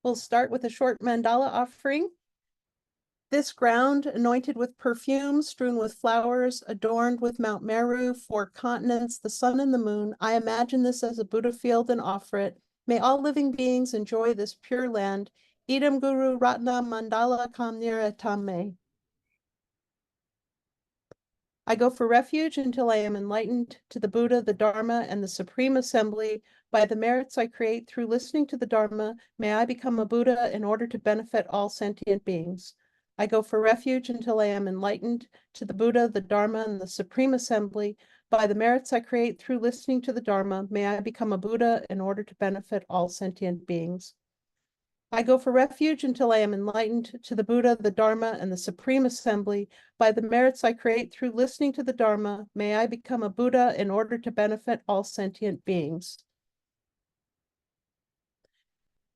We'll start with a short mandala offering. This ground, anointed with perfume, strewn with flowers, adorned with Mount Meru, 4 continents, the sun and the moon, I imagine this as a Buddha field and offer it. May all living beings enjoy this pure land. Idam Guru Ratna Mandala Kamnira Tamme. I go for refuge until I am enlightened to the Buddha, the Dharma, and the Supreme Assembly. By the merits I create through listening to the Dharma, may I become a Buddha in order to benefit all sentient beings. I go for refuge until I am enlightened to the Buddha, the Dharma, and the Supreme Assembly. By the merits I create through listening to the Dharma, may I become a Buddha in order to benefit all sentient beings. I go for refuge until I am enlightened to the Buddha, the Dharma, and the Supreme Assembly. By the merits I create through listening to the Dharma, may I become a Buddha in order to benefit all sentient beings.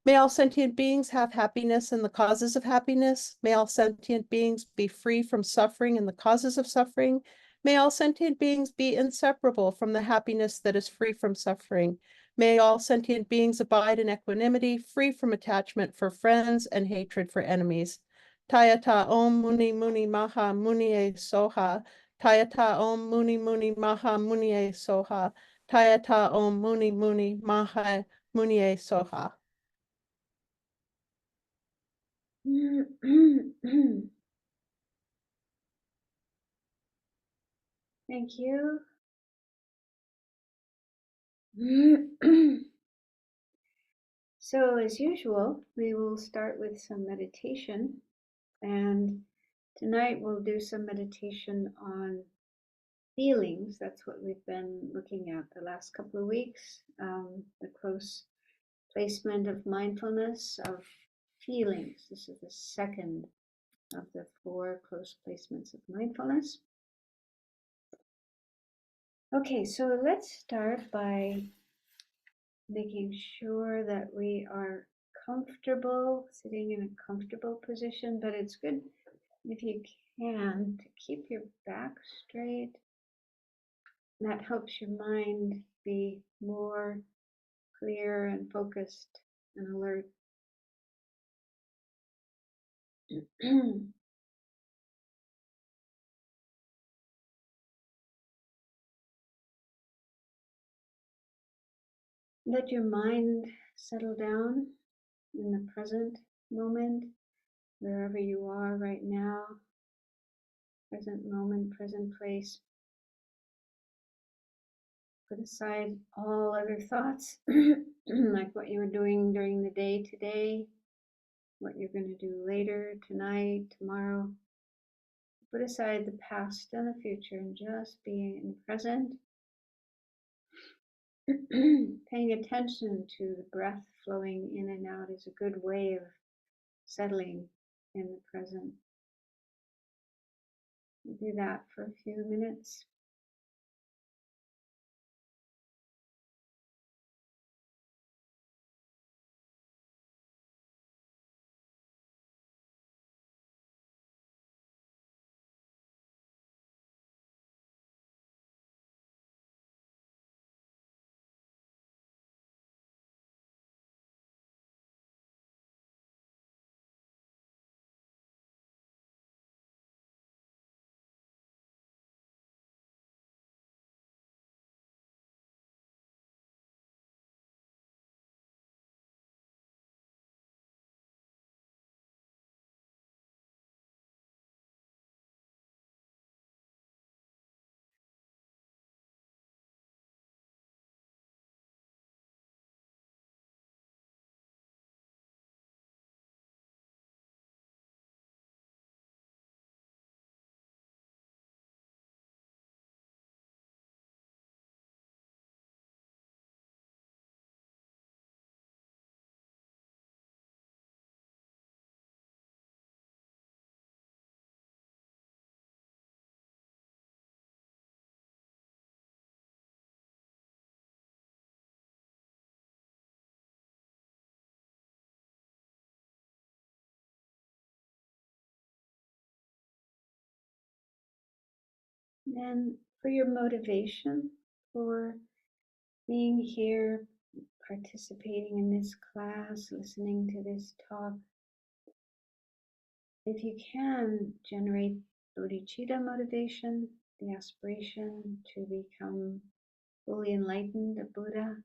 May all sentient beings have happiness and the causes of happiness. May all sentient beings be free from suffering and the causes of suffering. May all sentient beings be inseparable from the happiness that is free from suffering. May all sentient beings abide in equanimity, free from attachment for friends and hatred for enemies. Tayata Om Muni Muni Maha Munie Soha. Tayata Om Muni Muni Maha Munie Soha. Tayata Om Muni Muni Maha Munie Soha. Thank you. So, as usual, we will start with some meditation, and tonight we'll do some meditation on feelings. That's what we've been looking at the last couple of weeks, the close placement of mindfulness of feelings. This is the second of the 4 close placements of mindfulness. Okay, so let's start by making sure that we are comfortable, sitting in a comfortable position, but it's good if you can to keep your back straight. That helps your mind be more clear and focused and alert. Let your mind settle down in the present moment, wherever you are right now, present moment, present place. Put aside all other thoughts, like what you were doing during the day today, what you're going to do later, tonight, tomorrow. Put aside the past and the future and just be in the present. Paying attention to the breath flowing in and out is a good way of settling in the present. We'll do that for a few minutes. Then for your motivation for being here participating in this class, listening to this talk, if you can generate bodhicitta motivation, the aspiration to become fully enlightened, a Buddha,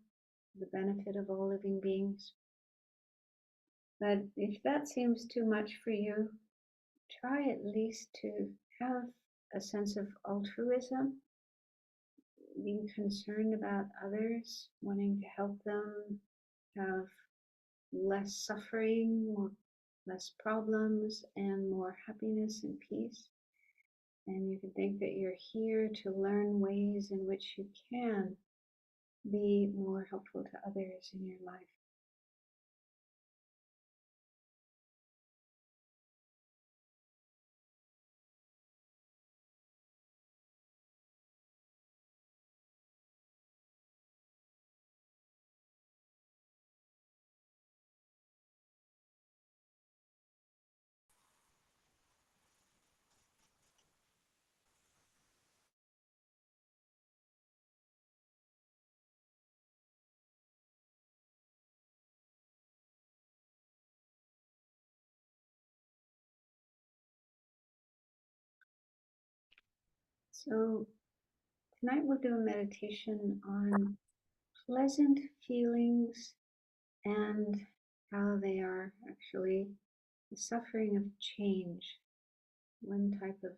for the benefit of all living beings. But if that seems too much for you, try at least to have a sense of altruism, being concerned about others, wanting to help them have less suffering, more, less problems, and more happiness and peace. And you can think that you're here to learn ways in which you can be more helpful to others in your life. So tonight we'll do a meditation on pleasant feelings and how they are actually the suffering of change, one type of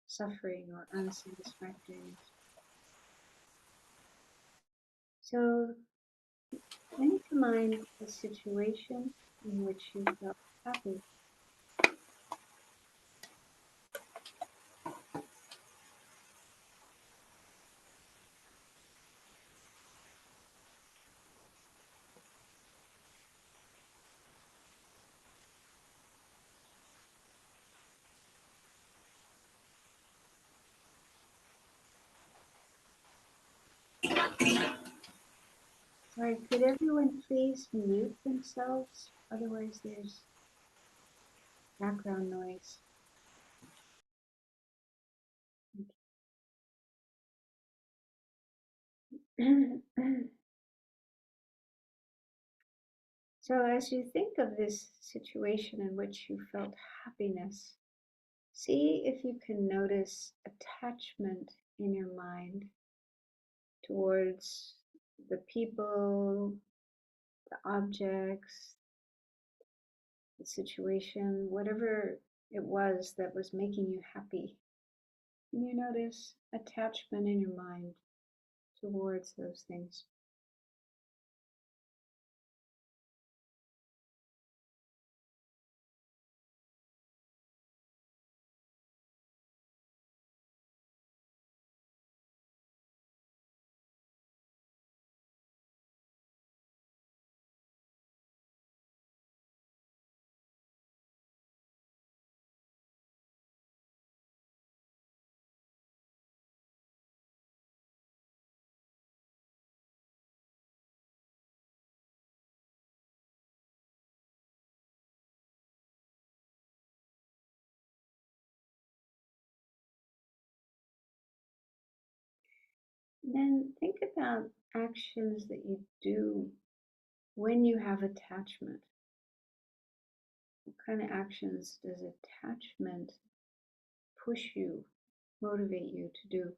suffering or unsatisfactoriness. So bring to mind a situation in which you felt happy. Sorry, could everyone please mute themselves? Otherwise there's background noise. So as you think of this situation in which you felt happiness, see if you can notice attachment in your mind towards the people, the objects, the situation, whatever it was that was making you happy. Can you notice attachment in your mind towards those things? Then think about actions that you do when you have attachment. What kind of actions does attachment push you, motivate you to do?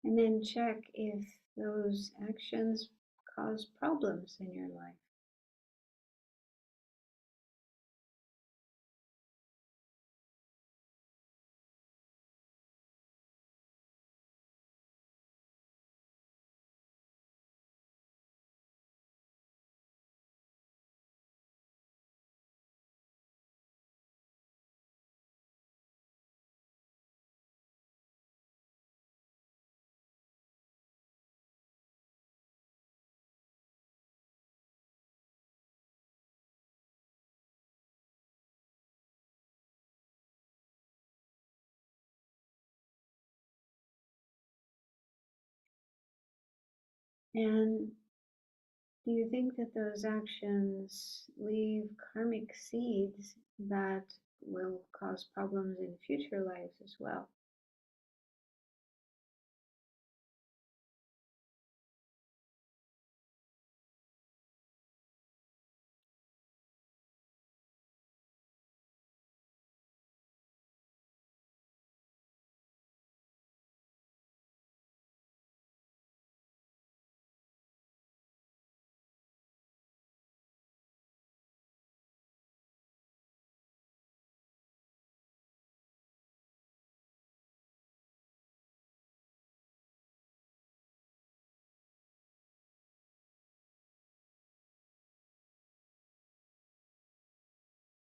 And then check if those actions cause problems in your life. And do you think that those actions leave karmic seeds that will cause problems in future lives as well?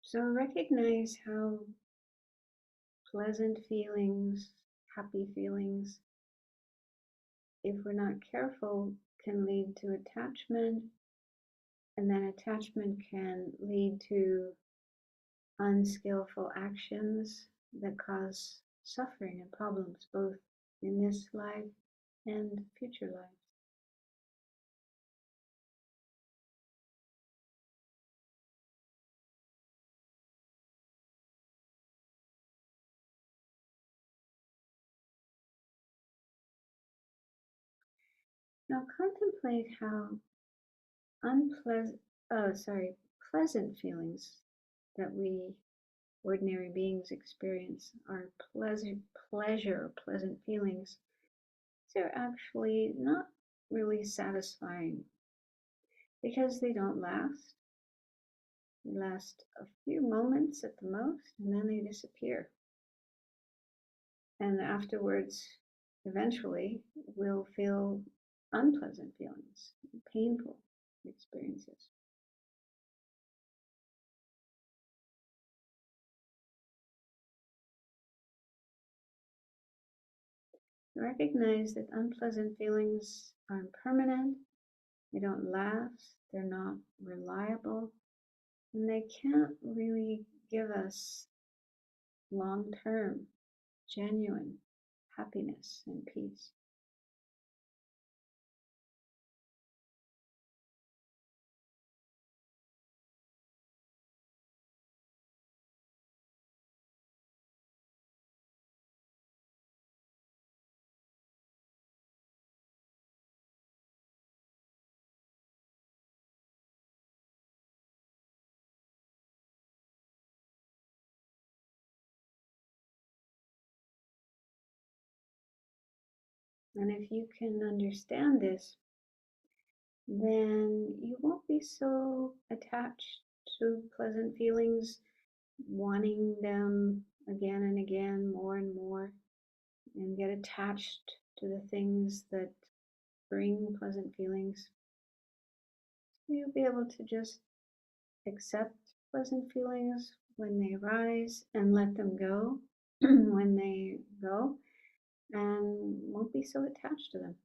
So recognize how pleasant feelings, happy feelings, if we're not careful, can lead to attachment, and then attachment can lead to unskillful actions that cause suffering and problems both in this life and future lives. Now contemplate how pleasant feelings that we ordinary beings experience are pleasant feelings. They're actually not really satisfying because they don't last. They last a few moments at the most, and then they disappear. And afterwards, eventually, we'll feel unpleasant feelings, painful experiences. Recognize that unpleasant feelings are impermanent, they don't last, they're not reliable, and they can't really give us long-term, genuine happiness and peace. And if you can understand this, then you won't be so attached to pleasant feelings, wanting them again and again, more and more, and get attached to the things that bring pleasant feelings. You'll be able to just accept pleasant feelings when they arise and let them go when they go, and won't be so attached to them.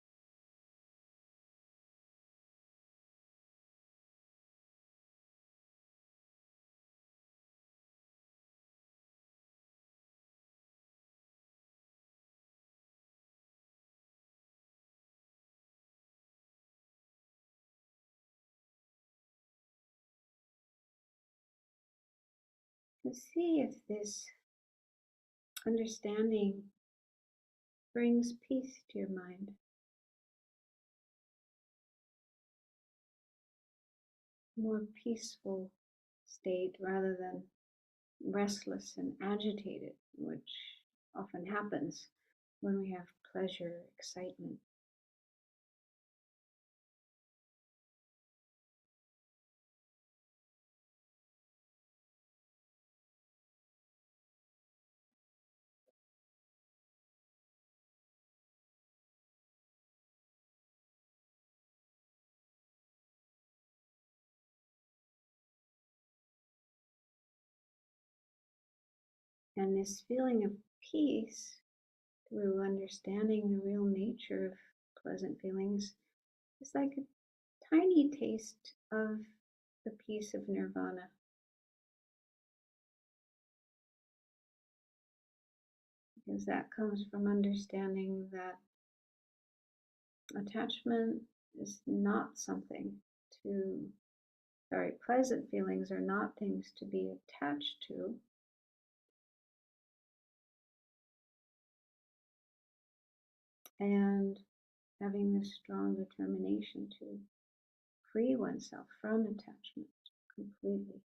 And see if this understanding brings peace to your mind. More peaceful state rather than restless and agitated, which often happens when we have pleasure, excitement. And this feeling of peace through understanding the real nature of pleasant feelings is like a tiny taste of the peace of nirvana. Because that comes from understanding that attachment is not something to, sorry, pleasant feelings are not things to be attached to. And having this strong determination to free oneself from attachment completely.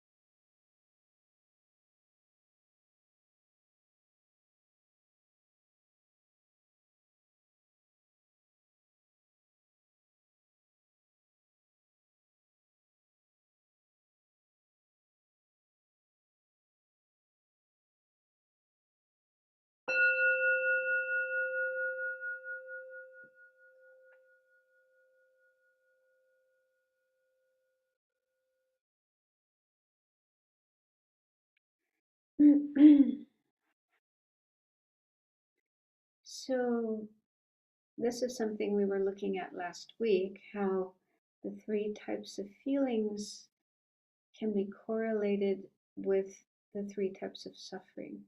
So this is something we were looking at last week, how the three types of feelings can be correlated with the three types of suffering.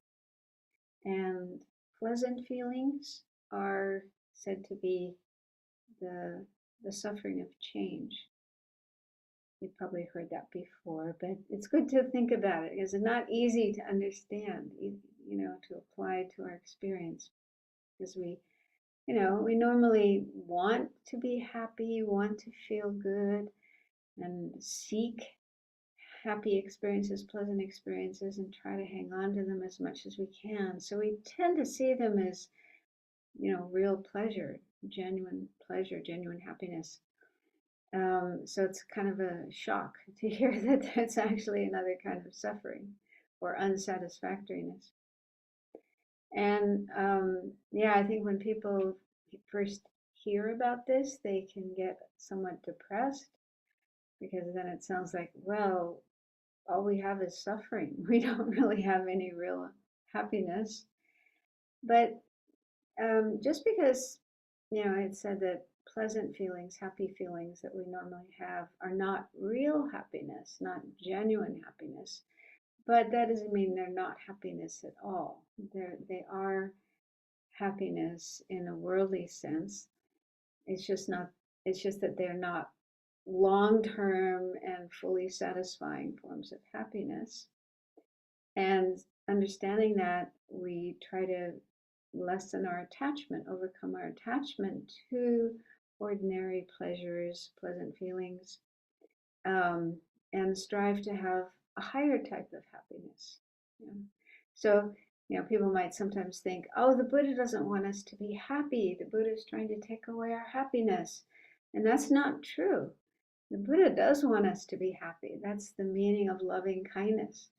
And pleasant feelings are said to be the suffering of change. You've probably heard that before, but it's good to think about it because it's not easy to understand, to apply to our experience. Because we normally want to be happy, want to feel good, and seek happy experiences, pleasant experiences, and try to hang on to them as much as we can. So we tend to see them as, real pleasure, genuine happiness. So it's kind of a shock to hear that that's actually another kind of suffering or unsatisfactoriness. And I think when people first hear about this, they can get somewhat depressed because then it sounds like, well, all we have is suffering. We don't really have any real happiness. But just because, it said that pleasant feelings, happy feelings that we normally have are not real happiness, not genuine happiness, but that doesn't mean they're not happiness at all. They are happiness in a worldly sense. It's just that they're not long-term and fully satisfying forms of happiness. And understanding that, we try to lessen our attachment, overcome our attachment to ordinary pleasures, pleasant feelings, and strive to have a higher type of happiness. So, people might sometimes think, oh, the Buddha doesn't want us to be happy. The Buddha is trying to take away our happiness. And that's not true. The Buddha does want us to be happy. That's the meaning of loving kindness.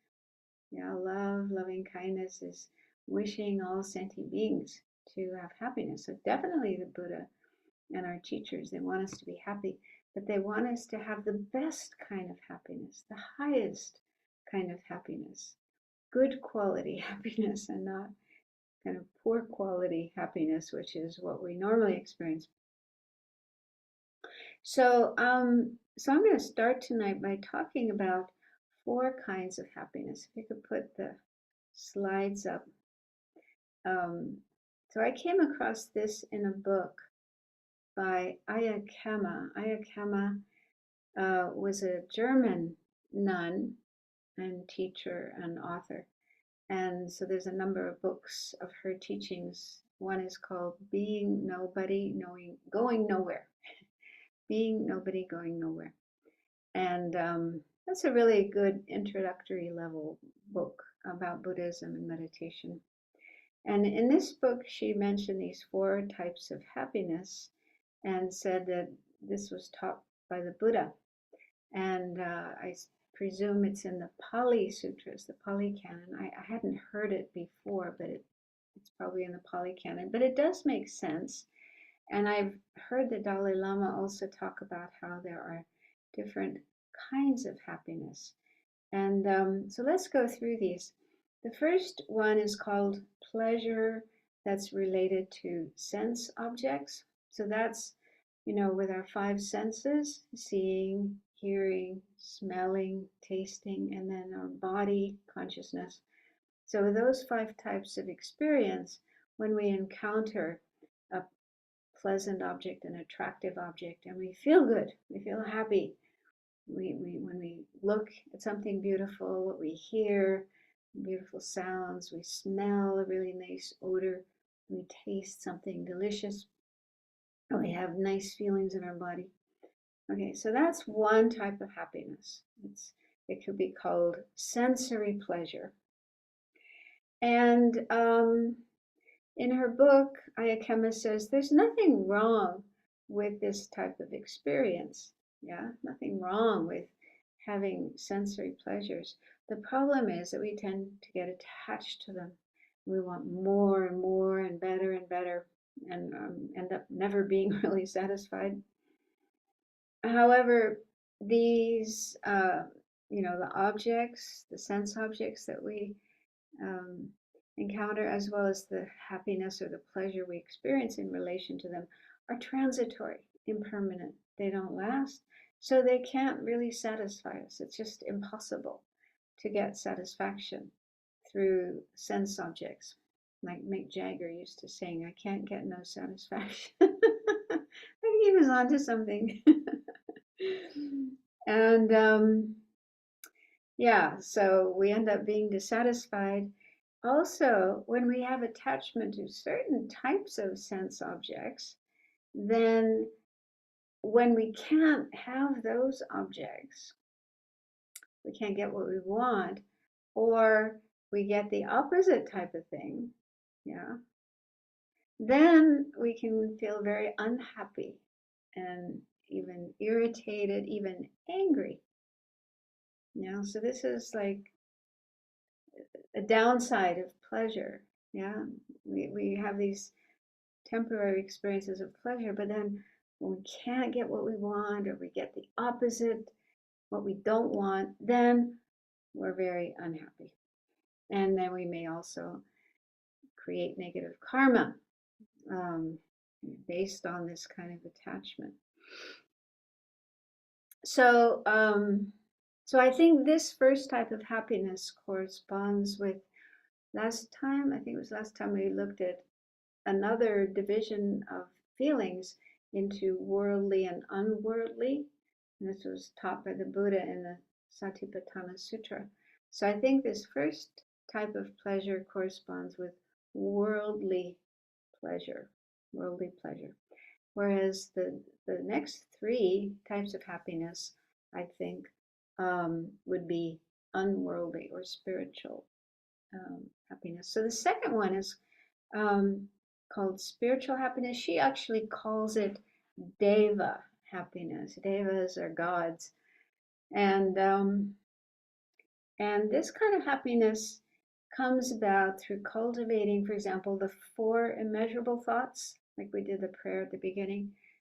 Love, loving kindness is wishing all sentient beings to have happiness. So definitely the Buddha and our teachers, they want us to be happy, but they want us to have the best kind of happiness, the highest kind of happiness, good quality happiness, and not kind of poor quality happiness, which is what we normally experience. So, I'm going to start tonight by talking about 4 kinds of happiness. If you could put the slides up. So I came across this in a book by Ayya Khema. Ayya Khema was a German nun and teacher and author. And so there's a number of books of her teachings. One is called Being Nobody, Going Nowhere. Being Nobody, Going Nowhere. And that's a really good introductory level book about Buddhism and meditation. And in this book, she mentioned these 4 types of happiness and said that this was taught by the Buddha. And I presume it's in the Pali Sutras, the Pali Canon. I hadn't heard it before, but it's probably in the Pali Canon. But it does make sense. And I've heard the Dalai Lama also talk about how there are different kinds of happiness. And so let's go through these. The first one is called pleasure that's related to sense objects. So that's, with our 5 senses, seeing, hearing, smelling, tasting, and then our body consciousness. So those 5 types of experience, when we encounter a pleasant object, an attractive object, and we feel good, we feel happy. When we look at something beautiful, what we hear, beautiful sounds, we smell a really nice odor, we taste something delicious, we have nice feelings in our body. Okay, so that's one type of happiness. It could be called sensory pleasure. And in her book, Ayakema says there's nothing wrong with this type of experience. Yeah, nothing wrong with having sensory pleasures. The problem is that we tend to get attached to them. We want more and more and better, and end up never being really satisfied. However, these, the objects, the sense objects that we encounter, as well as the happiness or the pleasure we experience in relation to them, are transitory, impermanent. They don't last, so they can't really satisfy us. It's just impossible to get satisfaction through sense objects. Like Mick Jagger used to sing, I can't get no satisfaction. I think he was onto something. And yeah, so we end up being dissatisfied. Also, when we have attachment to certain types of sense objects, then when we can't have those objects, we can't get what we want, or we get the opposite type of thing, yeah, then we can feel very unhappy and even irritated, even angry. So this is like a downside of pleasure. Yeah, we have these temporary experiences of pleasure, but then when we can't get what we want, or we get the opposite, what we don't want, then we're very unhappy. And then we may also create negative karma based on this kind of attachment. So, so I think this first type of happiness corresponds with I think it was last time we looked at another division of feelings into worldly and unworldly. And this was taught by the Buddha in the Satipatthana Sutra. So I think this first type of pleasure corresponds with worldly pleasure, Whereas the next three types of happiness, I think, would be unworldly or spiritual happiness. So the second one is called spiritual happiness. She actually calls it Deva happiness. Devas are gods, and this kind of happiness comes about through cultivating, for example, the four immeasurable thoughts, like we did the prayer at the beginning,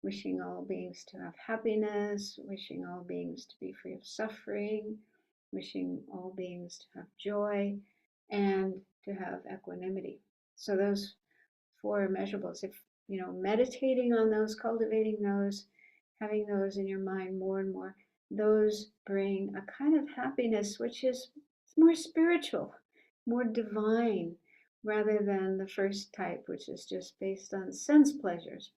wishing all beings to have happiness, wishing all beings to be free of suffering, wishing all beings to have joy, and to have equanimity. So those four immeasurables, if meditating on those, cultivating those, having those in your mind more and more, those bring a kind of happiness which is more spiritual, more divine, rather than the first type, which is just based on sense pleasures.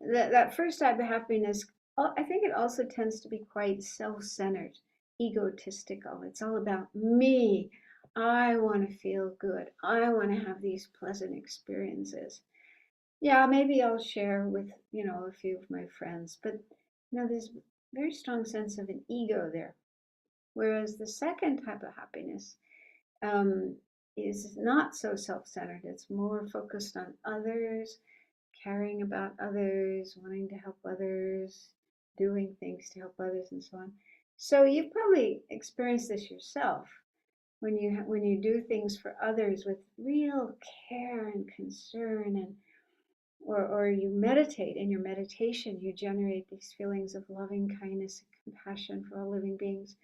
That first type of happiness, I think it also tends to be quite self-centered, egotistical. It's all about me. I want to feel good. I want to have these pleasant experiences. Yeah, maybe I'll share with, a few of my friends, but there's a very strong sense of an ego there. Whereas the second type of happiness is not so self-centered. It's more focused on others, caring about others, wanting to help others, doing things to help others, and so on. So you've probably experienced this yourself when you do things for others with real care and concern, and or you meditate. In your meditation, you generate these feelings of loving kindness and compassion for all living beings.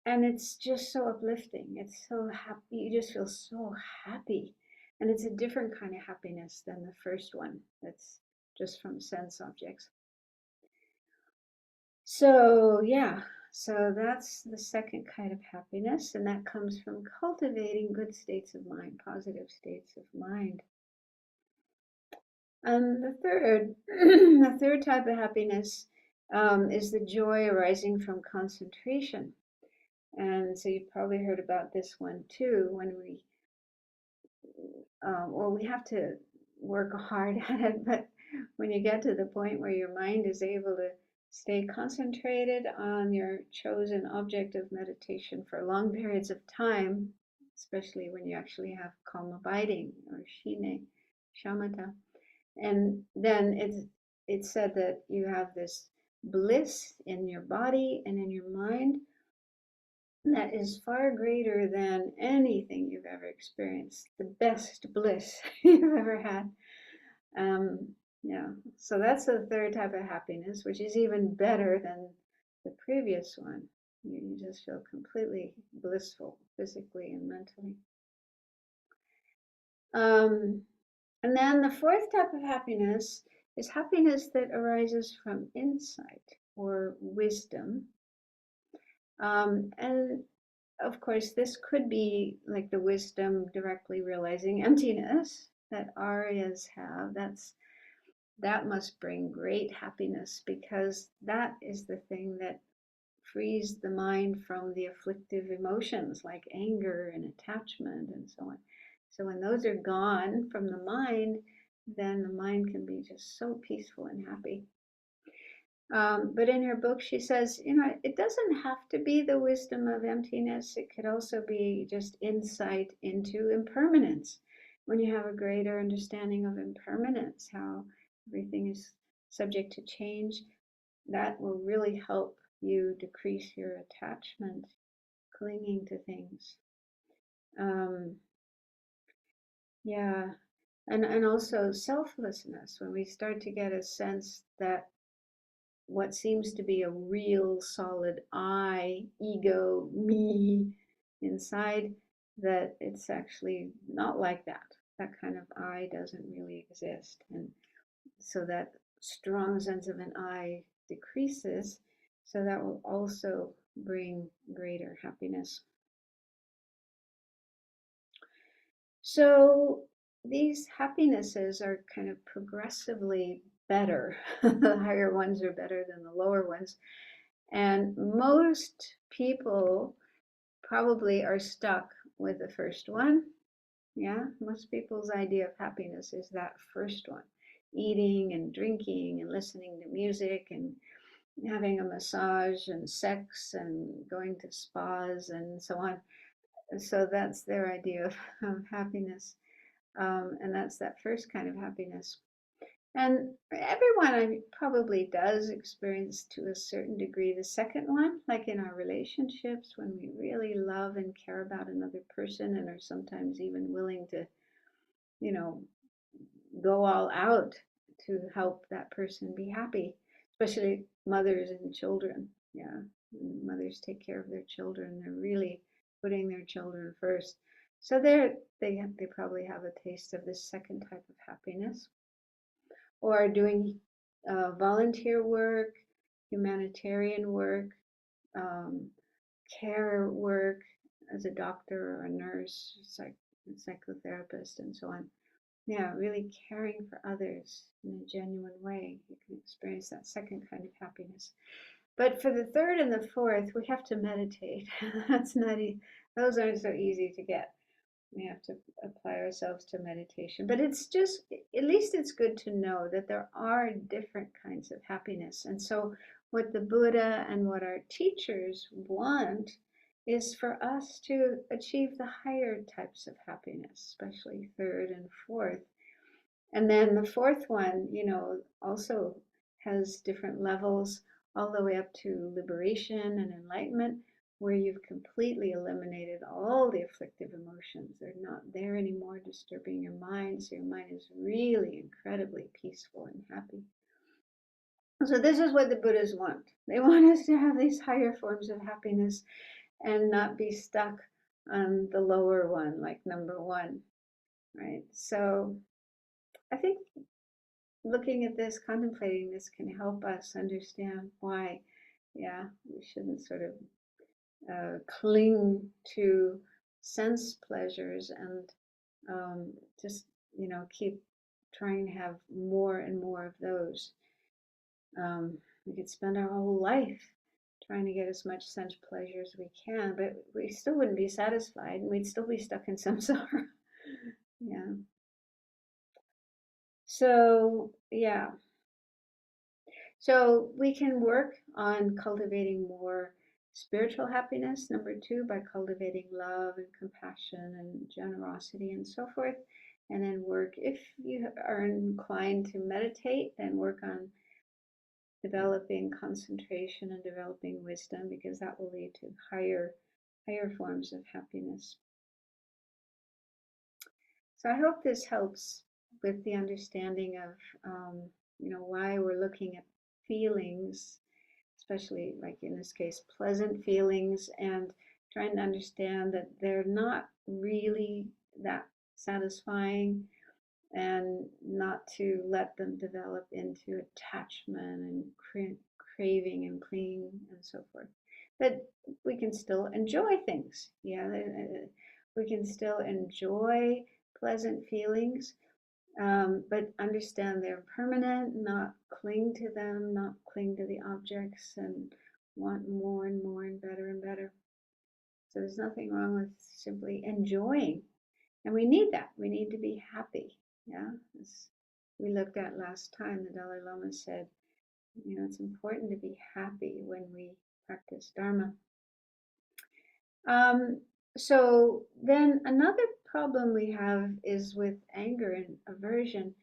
And it's just so uplifting. It's so happy. You just feel so happy. And it's a different kind of happiness than the first one that's just from sense objects. So, yeah, so that's the second kind of happiness. And that comes from cultivating good states of mind, positive states of mind. And the third, the third type of happiness is the joy arising from concentration. And so you've probably heard about this one too. When we have to work hard at it, but when you get to the point where your mind is able to stay concentrated on your chosen object of meditation for long periods of time, especially when you actually have calm abiding or shine, shamatha, and then it's said that you have this bliss in your body and in your mind that is far greater than anything you've ever experienced, the best bliss you've ever had. Yeah, so that's the third type of happiness, which is even better than the previous one. You just feel completely blissful physically and mentally. And then the fourth type of happiness is happiness that arises from insight or wisdom. And of course, this could be like the wisdom directly realizing emptiness that Aryas have. That must bring great happiness, because that is the thing that frees the mind from the afflictive emotions like anger and attachment and so on. So when those are gone from the mind, then the mind can be just so peaceful and happy. But in her book, she says, it doesn't have to be the wisdom of emptiness. It could also be just insight into impermanence. When you have a greater understanding of impermanence, how everything is subject to change, that will really help you decrease your attachment, clinging to things. Yeah, and also selflessness. When we start to get a sense that what seems to be a real solid I, ego, me inside, that it's actually not like that. That kind of I doesn't really exist. And so that strong sense of an I decreases. So that will also bring greater happiness. So these happinesses are kind of progressively better. The higher ones are better than the lower ones. And most people probably are stuck with the first one. Yeah, most people's idea of happiness is that first one: eating and drinking and listening to music and having a massage and sex and going to spas and so on. So that's their idea of happiness. And that's that first kind of happiness. And everyone probably does experience to a certain degree the second one, like in our relationships, when we really love and care about another person and are sometimes even willing to, go all out to help that person be happy, especially mothers and children. Yeah, when mothers take care of their children, they're really putting their children first. So they probably have a taste of this second type of happiness. Or doing volunteer work, humanitarian work, care work as a doctor or a nurse, psychotherapist, and so on. Yeah, really caring for others in a genuine way. You can experience that second kind of happiness. But for the third and the fourth, we have to meditate. That's not those aren't so easy to get. We have to apply ourselves to meditation. But it's just, at least it's good to know that there are different kinds of happiness. And so what the Buddha and what our teachers want is for us to achieve the higher types of happiness, especially third and fourth. And then the fourth one, also has different levels all the way up to liberation and enlightenment, where you've completely eliminated all the afflictive emotions. They're not there anymore, disturbing your mind. So your mind is really incredibly peaceful and happy. So this is what the Buddhas want. They want us to have these higher forms of happiness and not be stuck on the lower one, like number one, right? So I think looking at this, contemplating this, can help us understand why, we shouldn't sort of cling to sense pleasures and just, keep trying to have more and more of those. We could spend our whole life trying to get as much sense pleasure as we can, but we still wouldn't be satisfied, and we'd still be stuck in samsara. Yeah. So, yeah. So we can work on cultivating more spiritual happiness, number 2, by cultivating love and compassion and generosity and so forth. And then work, if you are inclined to meditate, then work on developing concentration and developing wisdom, because that will lead to higher forms of happiness. So I hope this helps with the understanding of why we're looking at feelings, especially like in this case pleasant feelings, and trying to understand that they're not really that satisfying, and not to let them develop into attachment and craving and clinging and so forth. That we can still enjoy things. Yeah, we can still enjoy pleasant feelings, but understand they're permanent, not cling to them, not cling to the objects and want more and more and better and better. So there's nothing wrong with simply enjoying. And we need that. We need to be happy. Yeah, as we looked at last time, the Dalai Lama said, it's important to be happy when we practice Dharma. So then another problem we have is with anger and aversion,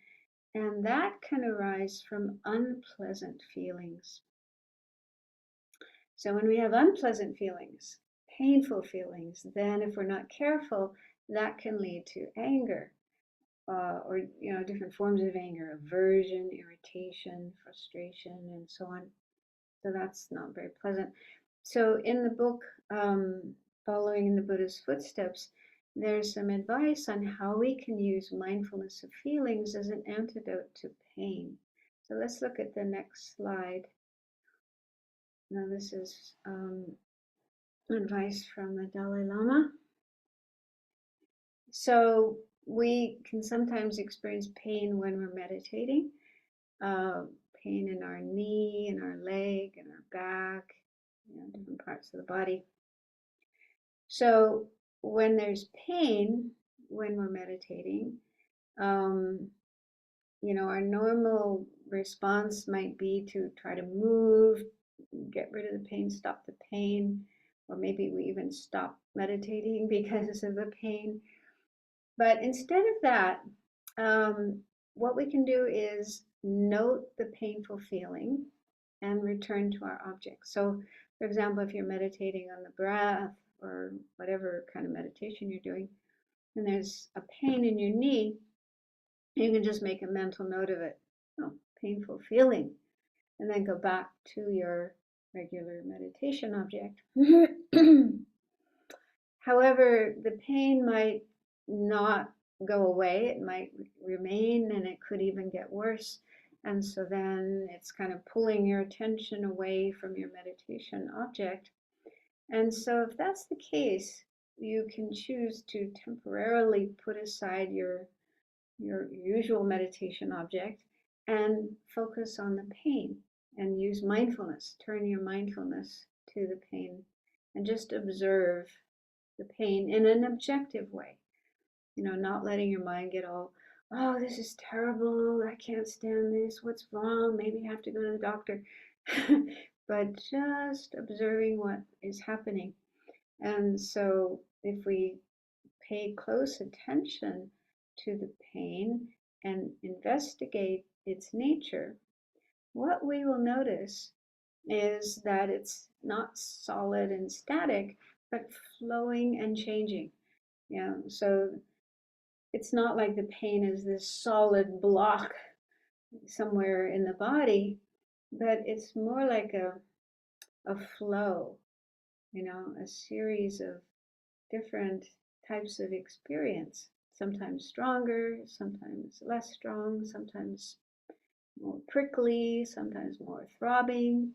and that can arise from unpleasant feelings. So when we have unpleasant feelings, painful feelings, then if we're not careful, that can lead to anger. Or different forms of anger, aversion, irritation, frustration, and so on. So that's not very pleasant. So in the book, Following in the Buddha's Footsteps, there's some advice on how we can use mindfulness of feelings as an antidote to pain. So let's look at the next slide. Now this is advice from the Dalai Lama. So we can sometimes experience pain when we're meditating, pain in our knee, in our leg, in our back, different parts of the body. So when there's pain when we're meditating, our normal response might be to try to move, get rid of the pain, stop the pain, or maybe we even stop meditating because of the pain. But instead of that, what we can do is note the painful feeling and return to our object. So, for example, if you're meditating on the breath or whatever kind of meditation you're doing, and there's a pain in your knee, you can just make a mental note of it. Oh, painful feeling. And then go back to your regular meditation object. However, the pain might not go away. It might remain, and it could even get worse. And so then it's kind of pulling your attention away from your meditation object. And so if that's the case, you can choose to temporarily put aside your usual meditation object and focus on the pain and use mindfulness. Turn your mindfulness to the pain and just observe the pain in an objective way. Not letting your mind get all, oh, this is terrible, I can't stand this, what's wrong, maybe I have to go to the doctor. But just observing what is happening. And so if we pay close attention to the pain and investigate its nature, what we will notice is that it's not solid and static, but flowing and changing. So it's not like the pain is this solid block somewhere in the body, but it's more like a flow, a series of different types of experience, sometimes stronger, sometimes less strong, sometimes more prickly, sometimes more throbbing.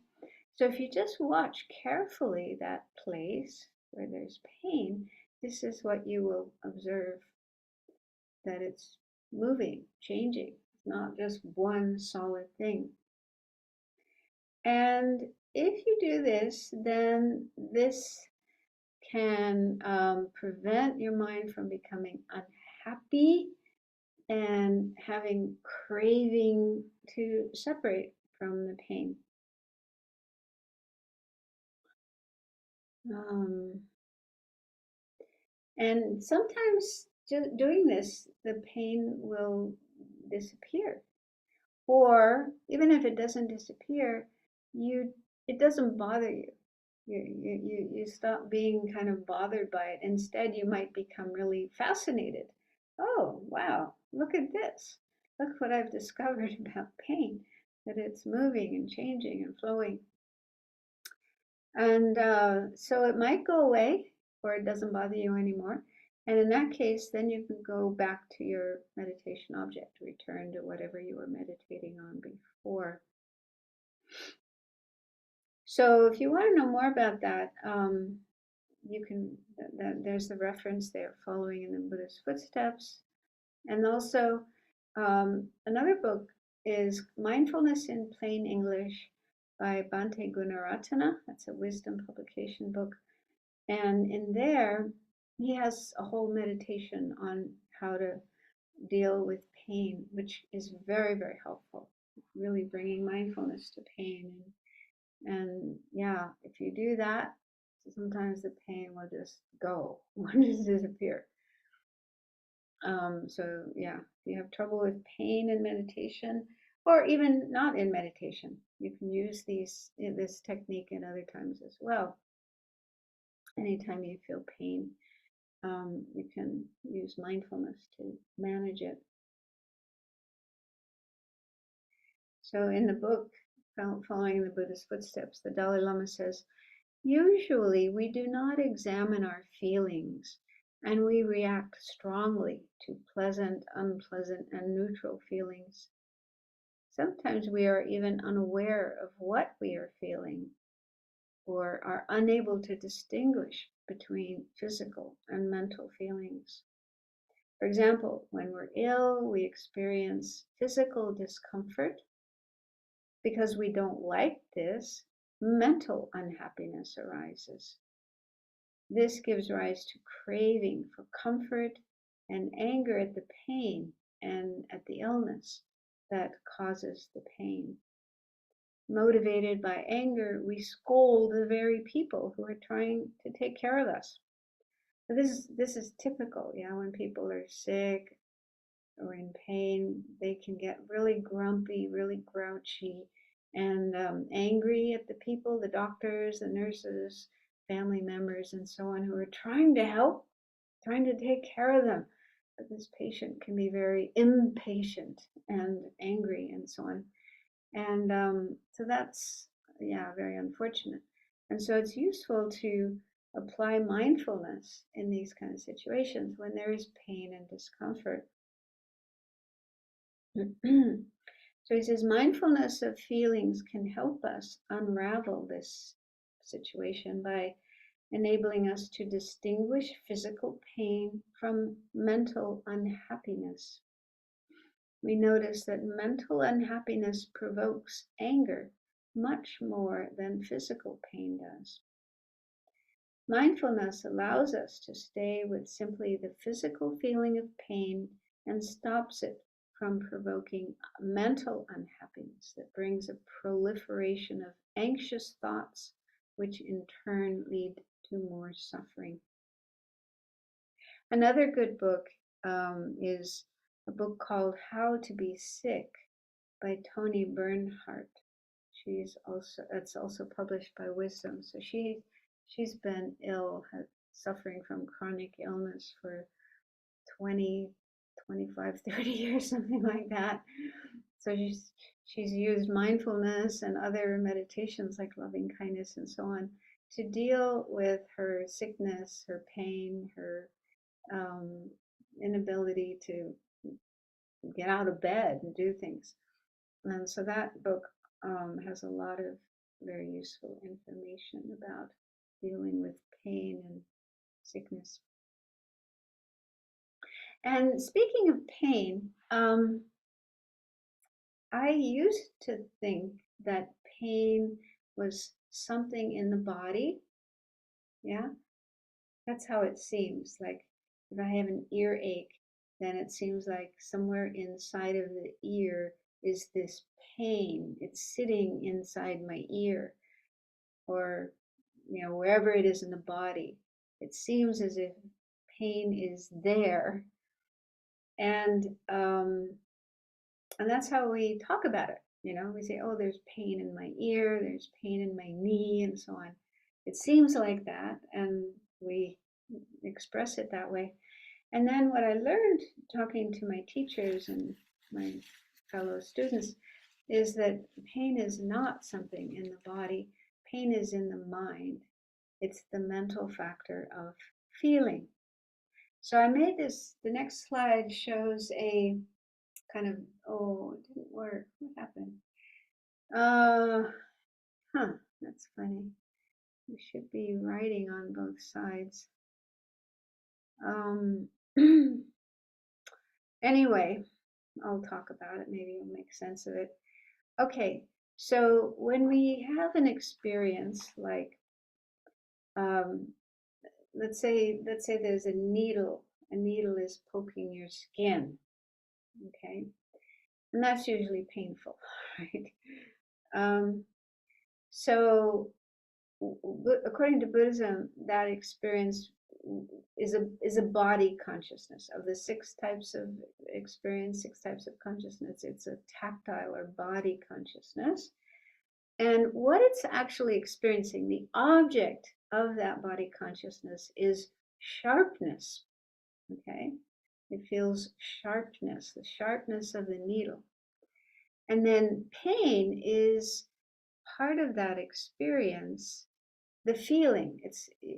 So if you just watch carefully that place where there's pain, this is what you will observe, that it's moving, changing. It's not just one solid thing. And if you do this, then this can prevent your mind from becoming unhappy and having craving to separate from the pain. And sometimes doing this, the pain will disappear. Or even if it doesn't disappear, it doesn't bother you. You stop being kind of bothered by it. Instead, you might become really fascinated. Oh, wow, look at this. Look what I've discovered about pain, that it's moving and changing and flowing. And so it might go away, or it doesn't bother you anymore. And in that case, then you can go back to your meditation object, return to whatever you were meditating on before. So if you want to know more about that, you can, there's the reference there, Following in the Buddha's Footsteps. And also another book is Mindfulness in Plain English by Bhante Gunaratana. That's a wisdom publication book. And in there, he has a whole meditation on how to deal with pain, which is very, very helpful. Really bringing mindfulness to pain. And yeah, if you do that, sometimes the pain will just go, will just disappear. So yeah, if you have trouble with pain in meditation, or even not in meditation, you can use this technique in other times as well. Anytime you feel pain, you can use mindfulness to manage it. So in the book, Following the Buddha's Footsteps, the Dalai Lama says, usually we do not examine our feelings, and we react strongly to pleasant, unpleasant, and neutral feelings. Sometimes we are even unaware of what we are feeling, or are unable to distinguish between physical and mental feelings. For example, when we're ill, we experience physical discomfort. Because we don't like this, mental unhappiness arises. This gives rise to craving for comfort and anger at the pain and at the illness that causes the pain. Motivated by anger, we scold the very people who are trying to take care of us. So this is typical, yeah, when people are sick or in pain, they can get really grumpy, really grouchy, and angry at the people, the doctors, the nurses, family members, and so on, who are trying to help, trying to take care of them. But this patient can be very impatient and angry and so on. And so that's, yeah, very unfortunate. And so it's useful to apply mindfulness in these kind of situations when there is pain and discomfort. So he says, mindfulness of feelings can help us unravel this situation by enabling us to distinguish physical pain from mental unhappiness. We notice that mental unhappiness provokes anger much more than physical pain does. Mindfulness allows us to stay with simply the physical feeling of pain and stops it from provoking mental unhappiness that brings a proliferation of anxious thoughts, which in turn lead to more suffering. Another good book is a book called How to Be Sick by Toni Bernhardt. It's also published by Wisdom. So she's been ill, suffering from chronic illness for 20, 25, 30 years, something like that. So she's used mindfulness and other meditations like loving kindness and so on to deal with her sickness, her pain, her inability to get out of bed and do things. And so that book has a lot of very useful information about dealing with pain and sickness. And speaking of pain, I used to think that pain was something in the body. Yeah, that's how it seems. Like if I have an earache, then it seems like somewhere inside of the ear is this pain. It's sitting inside my ear, or wherever it is in the body. It seems as if pain is there, and that's how we talk about it. We say, oh, there's pain in my ear, there's pain in my knee, and so on. It seems like that, and we express it that way. And then what I learned talking to my teachers and my fellow students is that pain is not something in the body. Pain is in the mind. It's the mental factor of feeling. So I made this, the next slide shows a kind of, oh, it didn't work. What happened? That's funny. You should be writing on both sides. Anyway, I'll talk about it. Maybe you'll make sense of it. Okay, so when we have an experience like, let's say there's a needle is poking your skin, okay, and that's usually painful, right? So according to Buddhism, that experience is a body consciousness. Of the 6 types of experience, 6 types of consciousness, it's a tactile or body consciousness. And what it's actually experiencing, the object of that body consciousness, is sharpness. Okay, it feels sharpness, the sharpness of the needle. And then pain is part of that experience. The feeling,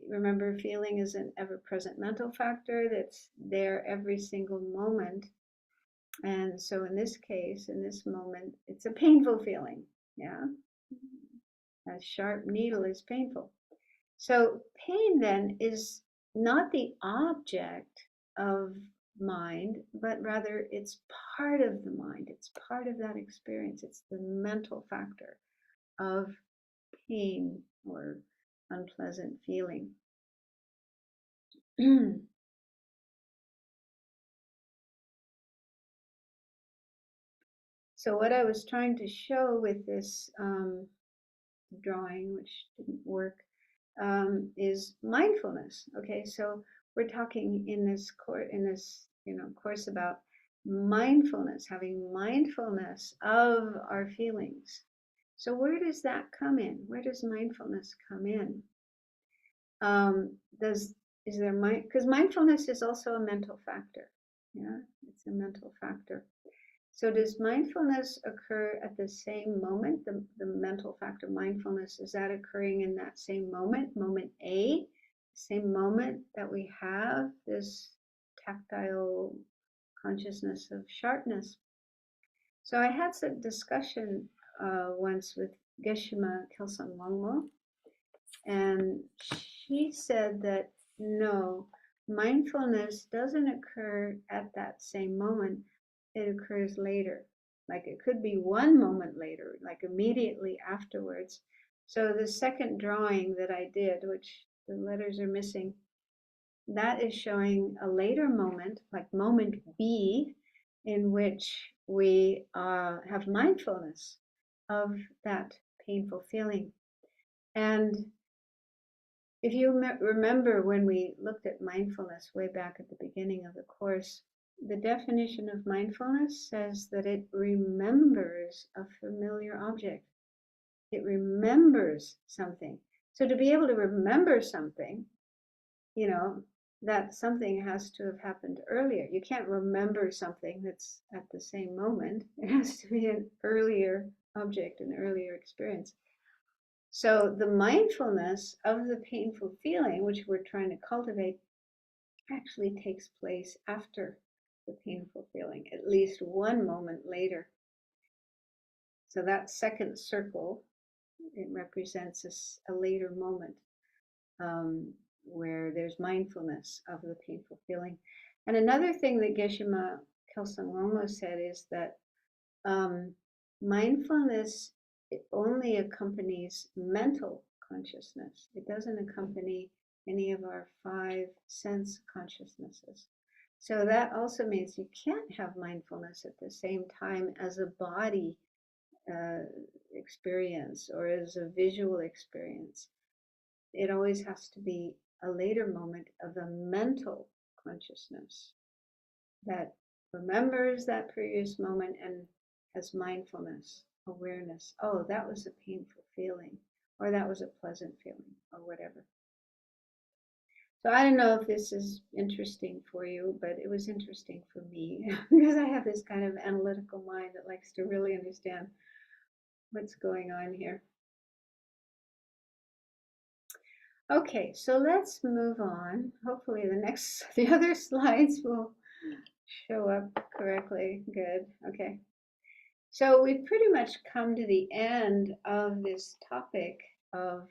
remember, feeling is an ever-present mental factor that's there every single moment. And so in this case, in this moment, it's a painful feeling. Yeah, a sharp needle is painful. So pain then is not the object of mind, but rather it's part of the mind. It's part of that experience. It's the mental factor of pain or unpleasant feeling. So what I was trying to show with this drawing, which didn't work, is mindfulness. Okay, so we're talking in this course about mindfulness, having mindfulness of our feelings. So where does that come in? Where does mindfulness come in? Is there mind? Because mindfulness is also a mental factor. Yeah, it's a mental factor. So does mindfulness occur at the same moment? The mental factor mindfulness, is that occurring in that same moment, moment A, same moment that we have this tactile consciousness of sharpness? So I had some discussion once with Geshe-ma Kelsang Longmo, and she said that no, mindfulness doesn't occur at that same moment. It occurs later. Like it could be one moment later, like immediately afterwards. So the second drawing that I did, which the letters are missing, that is showing a later moment, like moment B, in which we have mindfulness of that painful feeling. And if you remember when we looked at mindfulness way back at the beginning of the course, the definition of mindfulness says that it remembers a familiar object. It remembers something. So to be able to remember something, that something has to have happened earlier. You can't remember something that's at the same moment. It has to be an earlier object, an earlier experience. So the mindfulness of the painful feeling, which we're trying to cultivate, actually takes place after the painful feeling, at least one moment later. So that second circle, it represents a later moment where there's mindfulness of the painful feeling. And another thing that Geshe-ma Kelsang Longmo said is that mindfulness, it only accompanies mental consciousness. It doesn't accompany any of our 5 sense consciousnesses. So that also means you can't have mindfulness at the same time as a body experience or as a visual experience. It always has to be a later moment of a mental consciousness that remembers that previous moment and has mindfulness, awareness. Oh, that was a painful feeling, or that was a pleasant feeling, or whatever. So I don't know if this is interesting for you, but it was interesting for me because I have this kind of analytical mind that likes to really understand what's going on here. Okay, so let's move on. Hopefully the other slides will show up correctly. Good. Okay. So we've pretty much come to the end of this topic of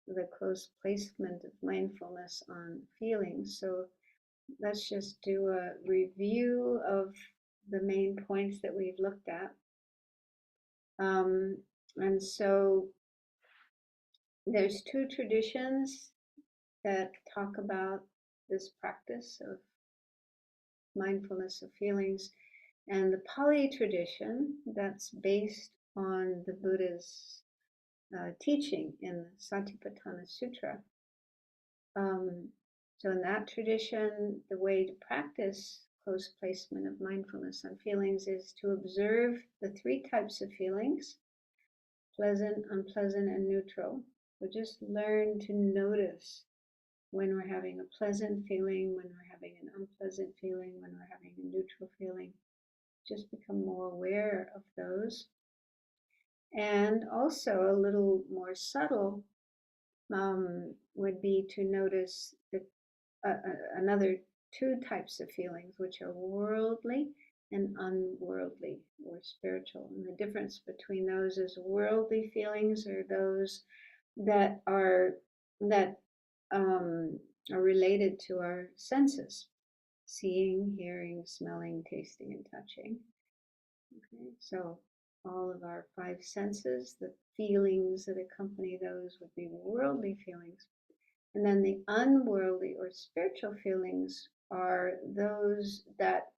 the close placement of mindfulness on feelings. So let's just do a review of the main points that we've looked at. And so there's 2 traditions that talk about this practice of mindfulness of feelings. And the Pali tradition, that's based on the Buddha's teaching in the Satipatthana Sutra. So in that tradition, the way to practice close placement of mindfulness on feelings is to observe the 3 types of feelings: pleasant, unpleasant, and neutral. So just learn to notice when we're having a pleasant feeling, when we're having an unpleasant feeling, when we're having a neutral feeling. Just become more aware of those. And also a little more subtle would be to notice the, another 2 types of feelings, which are worldly and unworldly or spiritual. And the difference between those is worldly feelings are those that are related to our senses: seeing, hearing, smelling, tasting, and touching. Okay, so all of our 5 senses, the feelings that accompany those would be worldly feelings. And then the unworldly or spiritual feelings are those that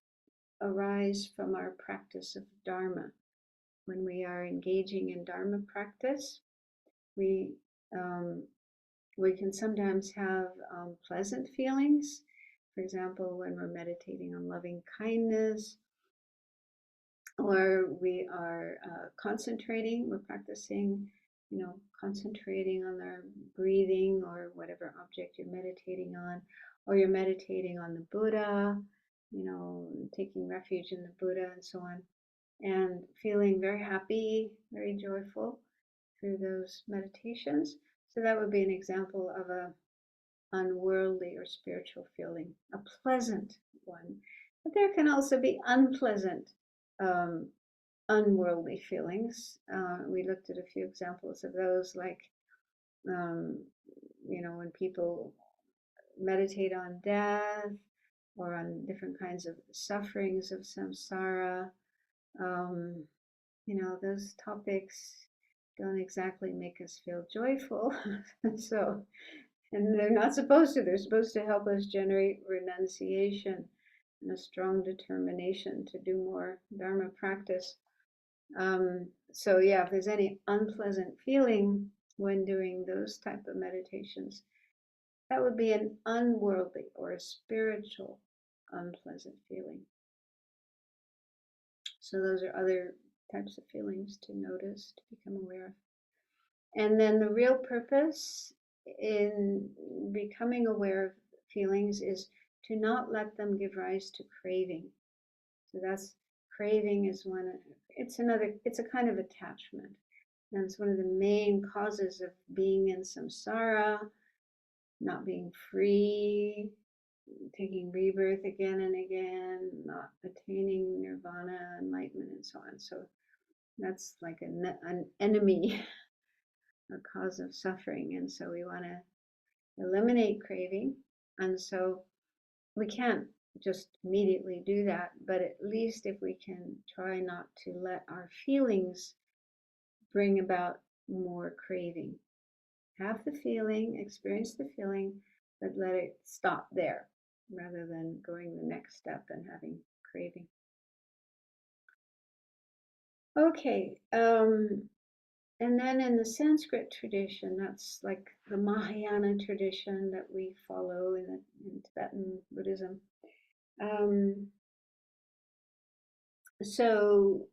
arise from our practice of Dharma. When we are engaging in Dharma practice, we can sometimes have pleasant feelings. For example, when we're meditating on loving kindness, or we are concentrating, we're practicing, concentrating on our breathing or whatever object you're meditating on, or you're meditating on the Buddha, taking refuge in the Buddha and so on, and feeling very happy, very joyful through those meditations. So that would be an example of a unworldly or spiritual feeling, a pleasant one. But there can also be unpleasant, unworldly feelings. We looked at a few examples of those, like, when people meditate on death or on different kinds of sufferings of samsara. Those topics don't exactly make us feel joyful. So, and they're not supposed to. They're supposed to help us generate renunciation and a strong determination to do more Dharma practice. So yeah, if there's any unpleasant feeling when doing those type of meditations, that would be an unworldly or a spiritual unpleasant feeling. So those are other types of feelings to notice, to become aware of. And then the real purpose in becoming aware of feelings is to not let them give rise to craving. So that's, craving is it's a kind of attachment. And it's one of the main causes of being in samsara, not being free, taking rebirth again and again, not attaining nirvana, enlightenment, and so on. So that's like an enemy, a cause of suffering. And so we want to eliminate craving. And so we can't just immediately do that, but at least if we can try not to let our feelings bring about more craving. Have the feeling, experience the feeling, but let it stop there rather than going the next step and having craving. Okay, and then in the Sanskrit tradition, that's like the Mahayana tradition that we follow in Tibetan Buddhism. So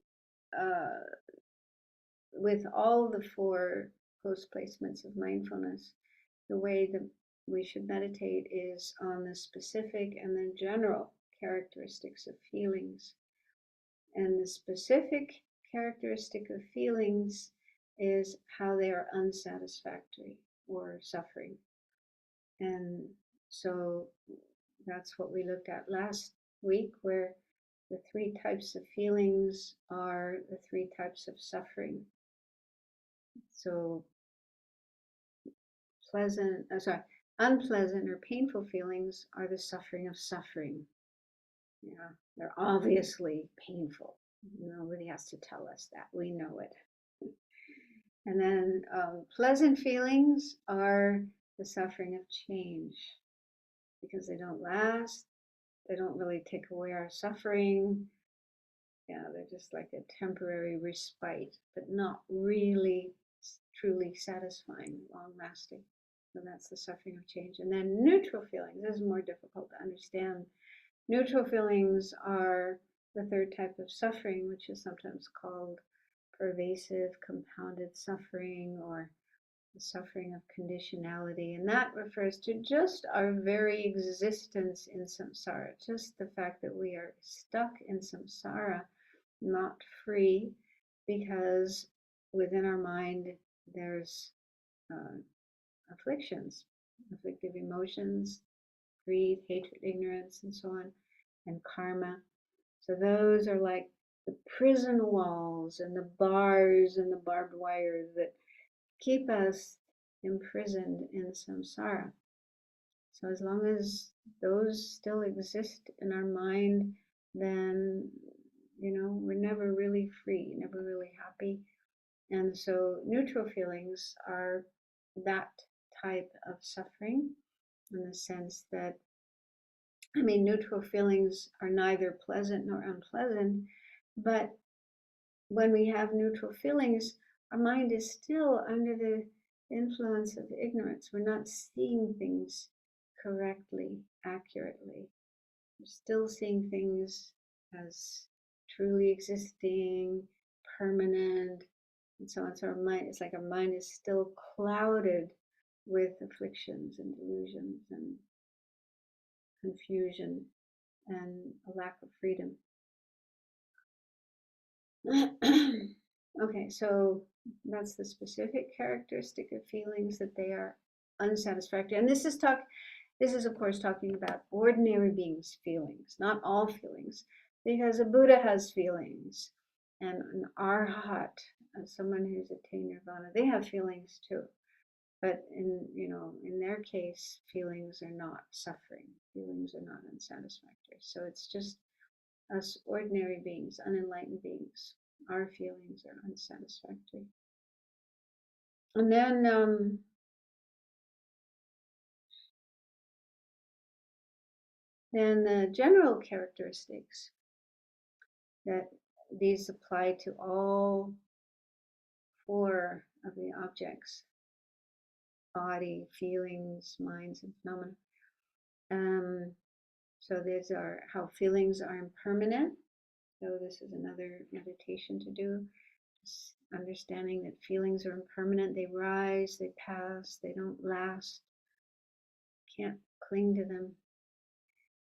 with all the 4 post placements of mindfulness, the way that we should meditate is on the specific and the general characteristics of feelings. And the specific characteristic of feelings is how they are unsatisfactory or suffering. And so that's what we looked at last week, where the 3 types of feelings are the 3 types of suffering. So unpleasant or painful feelings are the suffering of suffering. Yeah, they're obviously painful. Nobody has to tell us that. We know it. And then pleasant feelings are the suffering of change, because they don't last. They don't really take away our suffering. Yeah, they're just like a temporary respite, but not really truly satisfying, long lasting. So that's the suffering of change. And then neutral feelings, this is more difficult to understand. Neutral feelings are the 3rd type of suffering, which is sometimes called pervasive compounded suffering, or the suffering of conditionality. And that refers to just our very existence in samsara, just the fact that we are stuck in samsara, not free, because within our mind there's afflictions, afflictive emotions, greed, hatred, ignorance, and so on, and karma. So those are like the prison walls and the bars and the barbed wires that keep us imprisoned in samsara. So as long as those still exist in our mind, then we're never really free, never really happy. And so neutral feelings are that type of suffering, in the sense that, neutral feelings are neither pleasant nor unpleasant, but when we have neutral feelings, our mind is still under the influence of ignorance. We're not seeing things correctly, accurately. We're still seeing things as truly existing, permanent, and so on. So our mind, it's like our mind is still clouded with afflictions and delusions and confusion and a lack of freedom. Okay, so that's the specific characteristic of feelings, that they are unsatisfactory. And this is of course talking about ordinary beings' feelings, not all feelings, because a Buddha has feelings, and an arhat, someone who's attained nirvana, they have feelings too. But in their case, feelings are not suffering. Feelings are not unsatisfactory. So it's just us ordinary beings, unenlightened beings, our feelings are unsatisfactory. And then the general characteristics, that these apply to all 4 of the objects: body, feelings, minds, and phenomena. So these are how feelings are impermanent. So this is another meditation to do. Just understanding that feelings are impermanent. They rise, they pass, they don't last. Can't cling to them.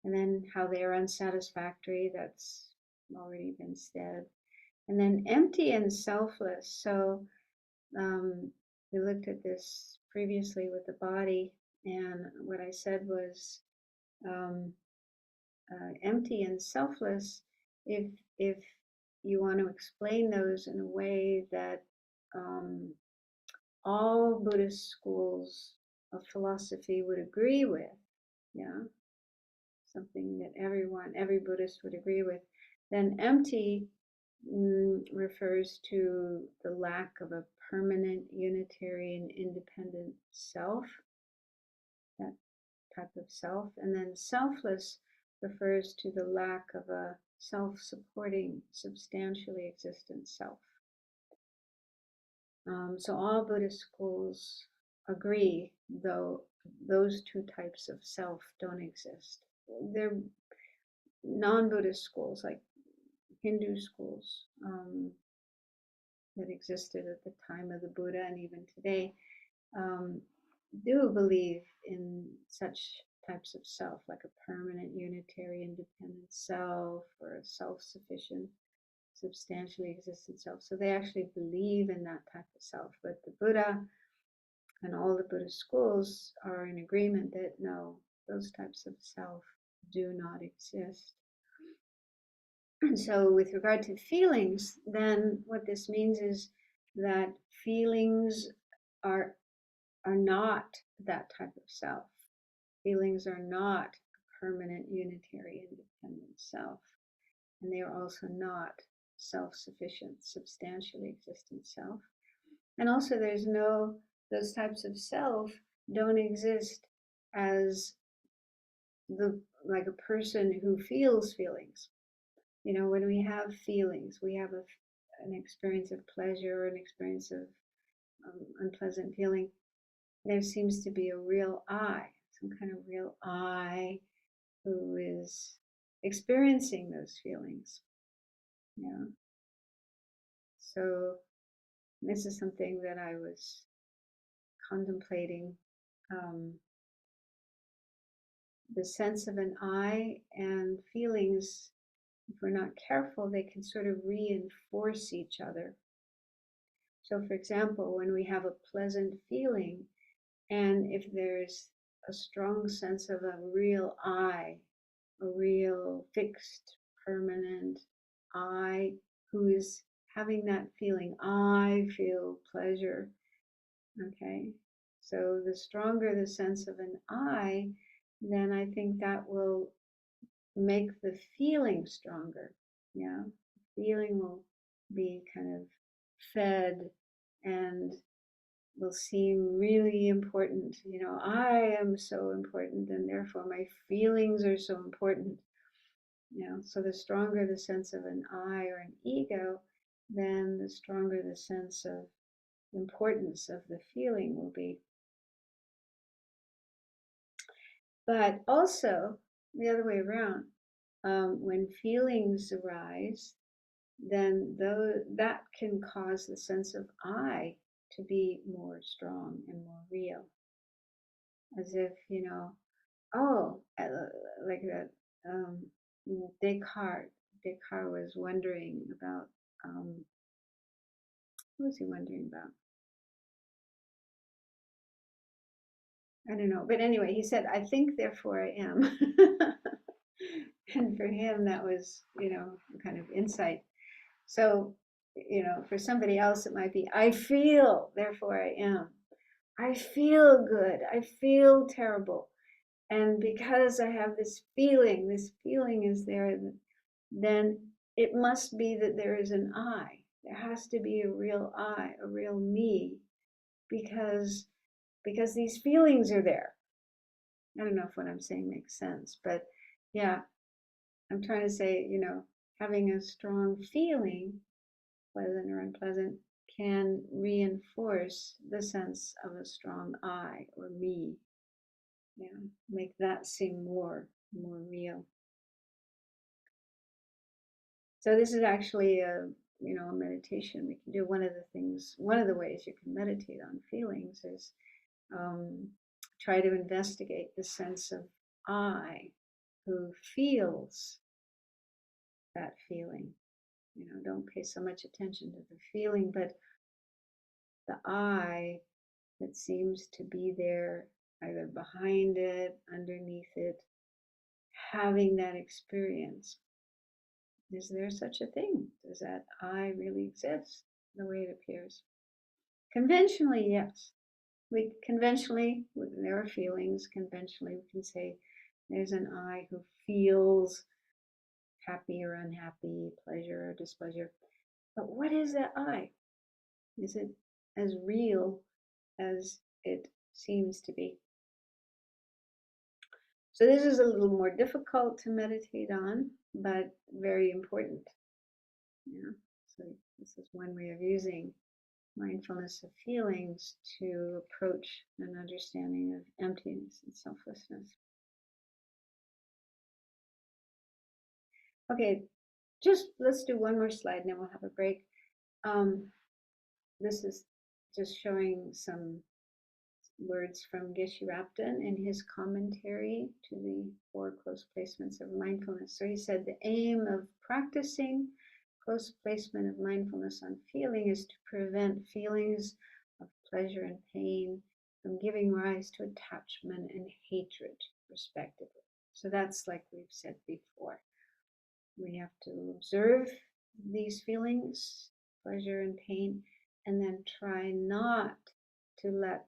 And then how they are unsatisfactory, that's already been said. And then empty and selfless. So we looked at this previously with the body, and what I said was empty and selfless, if you want to explain those in a way that all Buddhist schools of philosophy would agree with, yeah. something that every Buddhist would agree with. Then empty refers to the lack of a permanent, unitary, and independent self, that type of self. And then selfless refers to the lack of a self-supporting, substantially existent self. So all Buddhist schools agree, though those two types of self don't exist. They're non-Buddhist schools, like Hindu schools, that existed at the time of the Buddha and even today, do believe in such types of self, like a permanent, unitary, independent self, or a self-sufficient, substantially existent self. So they actually believe in that type of self. But the Buddha and all the Buddhist schools are in agreement that no, those types of self do not exist. And so with regard to feelings, then what this means is that feelings are not that type of self. Feelings are not a permanent, unitary, independent self. And they are also not self-sufficient, substantially existent self. And also those types of self don't exist as like a person who feels feelings. When we have feelings, we have an experience of pleasure or an experience of unpleasant feeling. There seems to be a real I, some kind of real I who is experiencing those feelings. Yeah. So this is something that I was contemplating. The sense of an I and feelings, if we're not careful, they can sort of reinforce each other. So for example, when we have a pleasant feeling, and if there's a strong sense of a real I, a real fixed, permanent I who is having that feeling, I feel pleasure. Okay, so the stronger the sense of an I, then I think that will make the feeling stronger. Yeah, the feeling will be kind of fed and will seem really important. I am so important, and therefore my feelings are so important. So the stronger the sense of an I or an ego, then the stronger the sense of importance of the feeling will be. But also the other way around, when feelings arise, then that can cause the sense of I to be more strong and more real. As if, like that Descartes was wondering about, what was he wondering about? I don't know. But anyway, he said, I think, therefore I am. And for him, that was, kind of insight. So, for somebody else, it might be, I feel, therefore I am. I feel good. I feel terrible. And because I have this feeling is there, then it must be that there is an I. There has to be a real I, a real me, because these feelings are there. I don't know if what I'm saying makes sense, but yeah, I'm trying to say, having a strong feeling, pleasant or unpleasant, can reinforce the sense of a strong I or me. Yeah, make that seem more real. So this is actually a meditation we can do. One of the ways you can meditate on feelings is try to investigate the sense of I who feels that feeling. Don't pay so much attention to the feeling, but the I that seems to be there, either behind it, underneath it, having that experience. Is there such a thing? Does that I really exist the way it appears? Conventionally, yes. There are feelings. Conventionally, we can say There's an I who feels happy or unhappy, pleasure or displeasure. But what is that I? Is it as real as it seems to be? So this is a little more difficult to meditate on, but very important. Yeah. So this is one way of using mindfulness of feelings to approach an understanding of emptiness and selflessness. Okay, just let's do one more slide and then we'll have a break. This is just showing some words from Geshe Rabten in his commentary to the four close placements of mindfulness. So he said the aim of practicing close placement of mindfulness on feeling is to prevent feelings of pleasure and pain from giving rise to attachment and hatred, respectively. So that's like we've said before. We have to observe these feelings, pleasure and pain, and then try not to let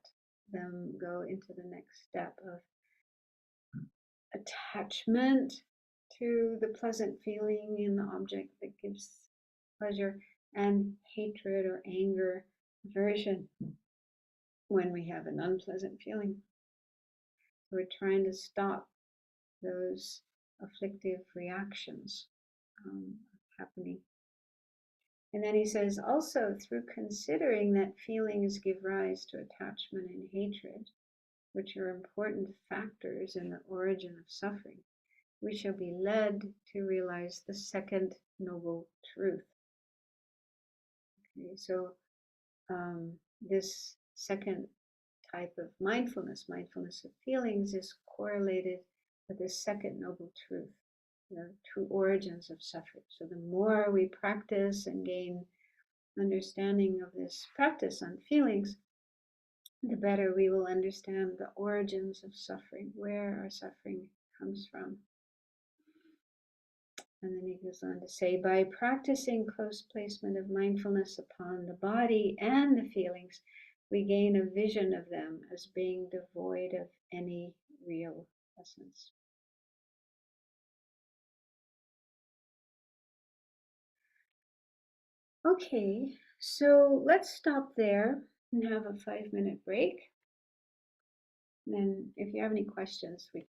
them go into the next step of attachment to the pleasant feeling in the object that gives pleasure, and hatred or anger, aversion when we have an unpleasant feeling. We're trying to stop those afflictive reactions happening. And then he says, also through considering that feelings give rise to attachment and hatred, which are important factors in the origin of suffering, we shall be led to realize the second noble truth. Okay, so this second type of mindfulness, mindfulness of feelings, is correlated with the second noble truth, the true origins of suffering. So the more we practice and gain understanding of this practice on feelings, the better we will understand the origins of suffering, where our suffering comes from. And then he goes on to say, by practicing close placement of mindfulness upon the body and the feelings, we gain a vision of them as being devoid of any real essence. Okay, so let's stop there and have a 5-minute break. And then if you have any questions, we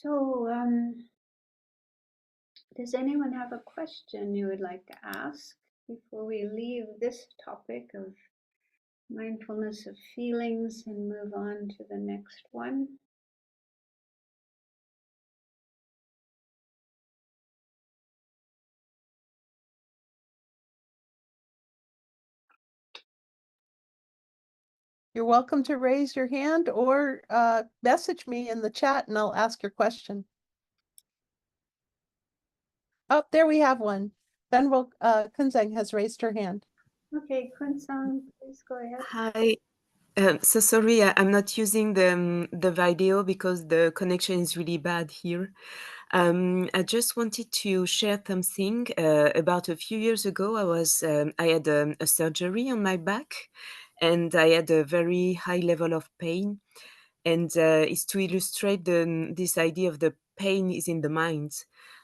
So, does anyone have a question you would like to ask before we leave this topic of mindfulness of feelings and move on to the next one? You're welcome to raise your hand or message me in the chat and I'll ask your question. Oh, there we have one. Venerable Kunzeng has raised her hand. Okay, Kun-san, please go ahead. Hi. So sorry, I'm not using the video because the connection is really bad here. I just wanted to share something about a few years ago. I had a surgery on my back, and I had a very high level of pain. And it's to illustrate this idea of the pain is in the mind.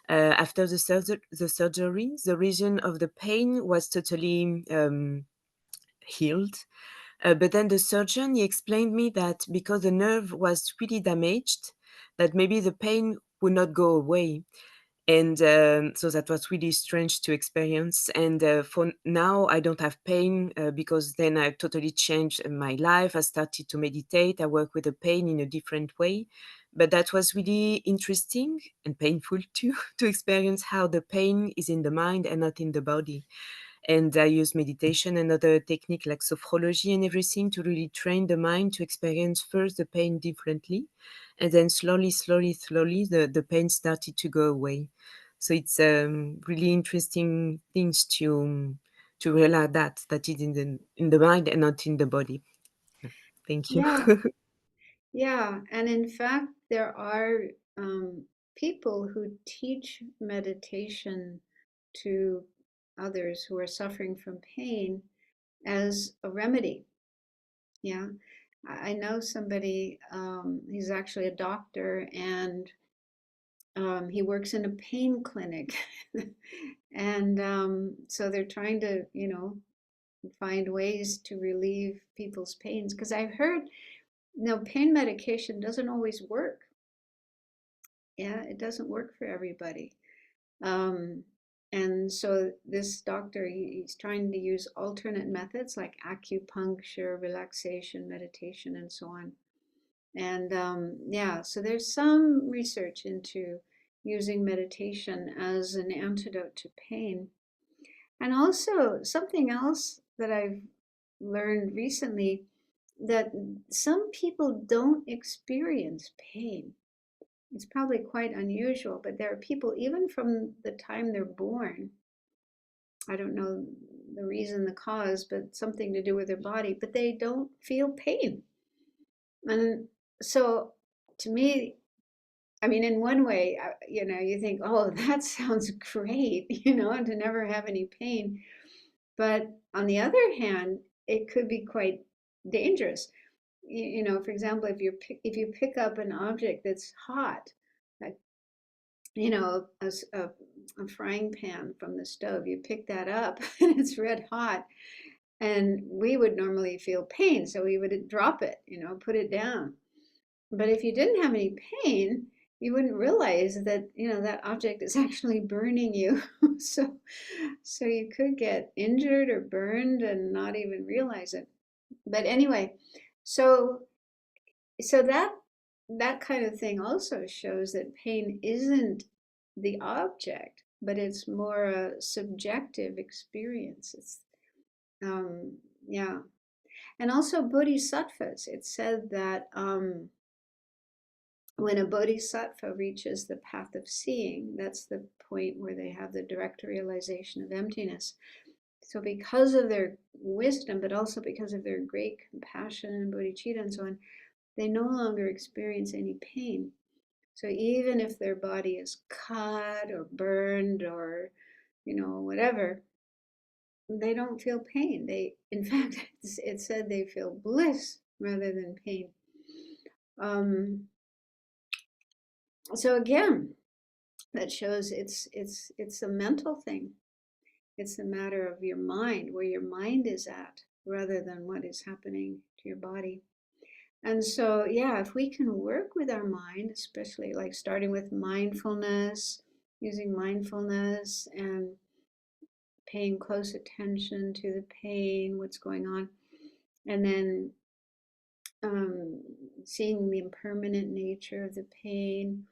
After the surgery, the region of the pain was totally healed. But then the surgeon, he explained me that because the nerve was really damaged, that maybe the pain would not go away. And so that was really strange to experience. And for now, I don't have pain because then I totally changed my life. I started to meditate. I work with the pain in a different way. But that was really interesting and painful too, to experience how the pain is in the mind and not in the body. And I use meditation and other technique like sophrology and everything to really train the mind to experience first the pain differently. And then slowly, the pain started to go away. So it's really interesting things to realize that is in the mind and not in the body. Thank you. Yeah, yeah. And in fact, there are people who teach meditation to others who are suffering from pain as a remedy. Yeah, I know somebody, he's actually a doctor, and he works in a pain clinic. And so they're trying to, find ways to relieve people's pains. Because I've heard, pain medication doesn't always work. Yeah, it doesn't work for everybody. And so this doctor, he's trying to use alternate methods like acupuncture, relaxation, meditation, and so on. And yeah, so there's some research into using meditation as an antidote to pain. And also something else that I've learned recently, that some people don't experience pain. It's probably quite unusual, but there are people, even from the time they're born, I don't know the reason, the cause, but something to do with their body, but they don't feel pain. And so to me, I mean, in one way, you think, oh, that sounds great, to never have any pain. But on the other hand, it could be quite dangerous. For example, if you pick up an object that's hot, like a frying pan from the stove, you pick that up and it's red hot, and we would normally feel pain, so we would drop it, put it down. But if you didn't have any pain, you wouldn't realize that that object is actually burning you. so you could get injured or burned and not even realize it. But anyway, so that kind of thing also shows that pain isn't the object, but it's more a subjective experience. It's yeah. And also bodhisattvas, it said that when a bodhisattva reaches the path of seeing, that's the point where they have the direct realization of emptiness. So because of their wisdom, but also because of their great compassion and bodhicitta and so on, they no longer experience any pain. So even if their body is cut or burned or, whatever, they don't feel pain. In fact, it said they feel bliss rather than pain. So again, that shows it's a mental thing. It's a matter of your mind, where your mind is at, rather than what is happening to your body. And so, yeah, if we can work with our mind, especially like starting with mindfulness, using mindfulness and paying close attention to the pain, what's going on, and then seeing the impermanent nature of the pain.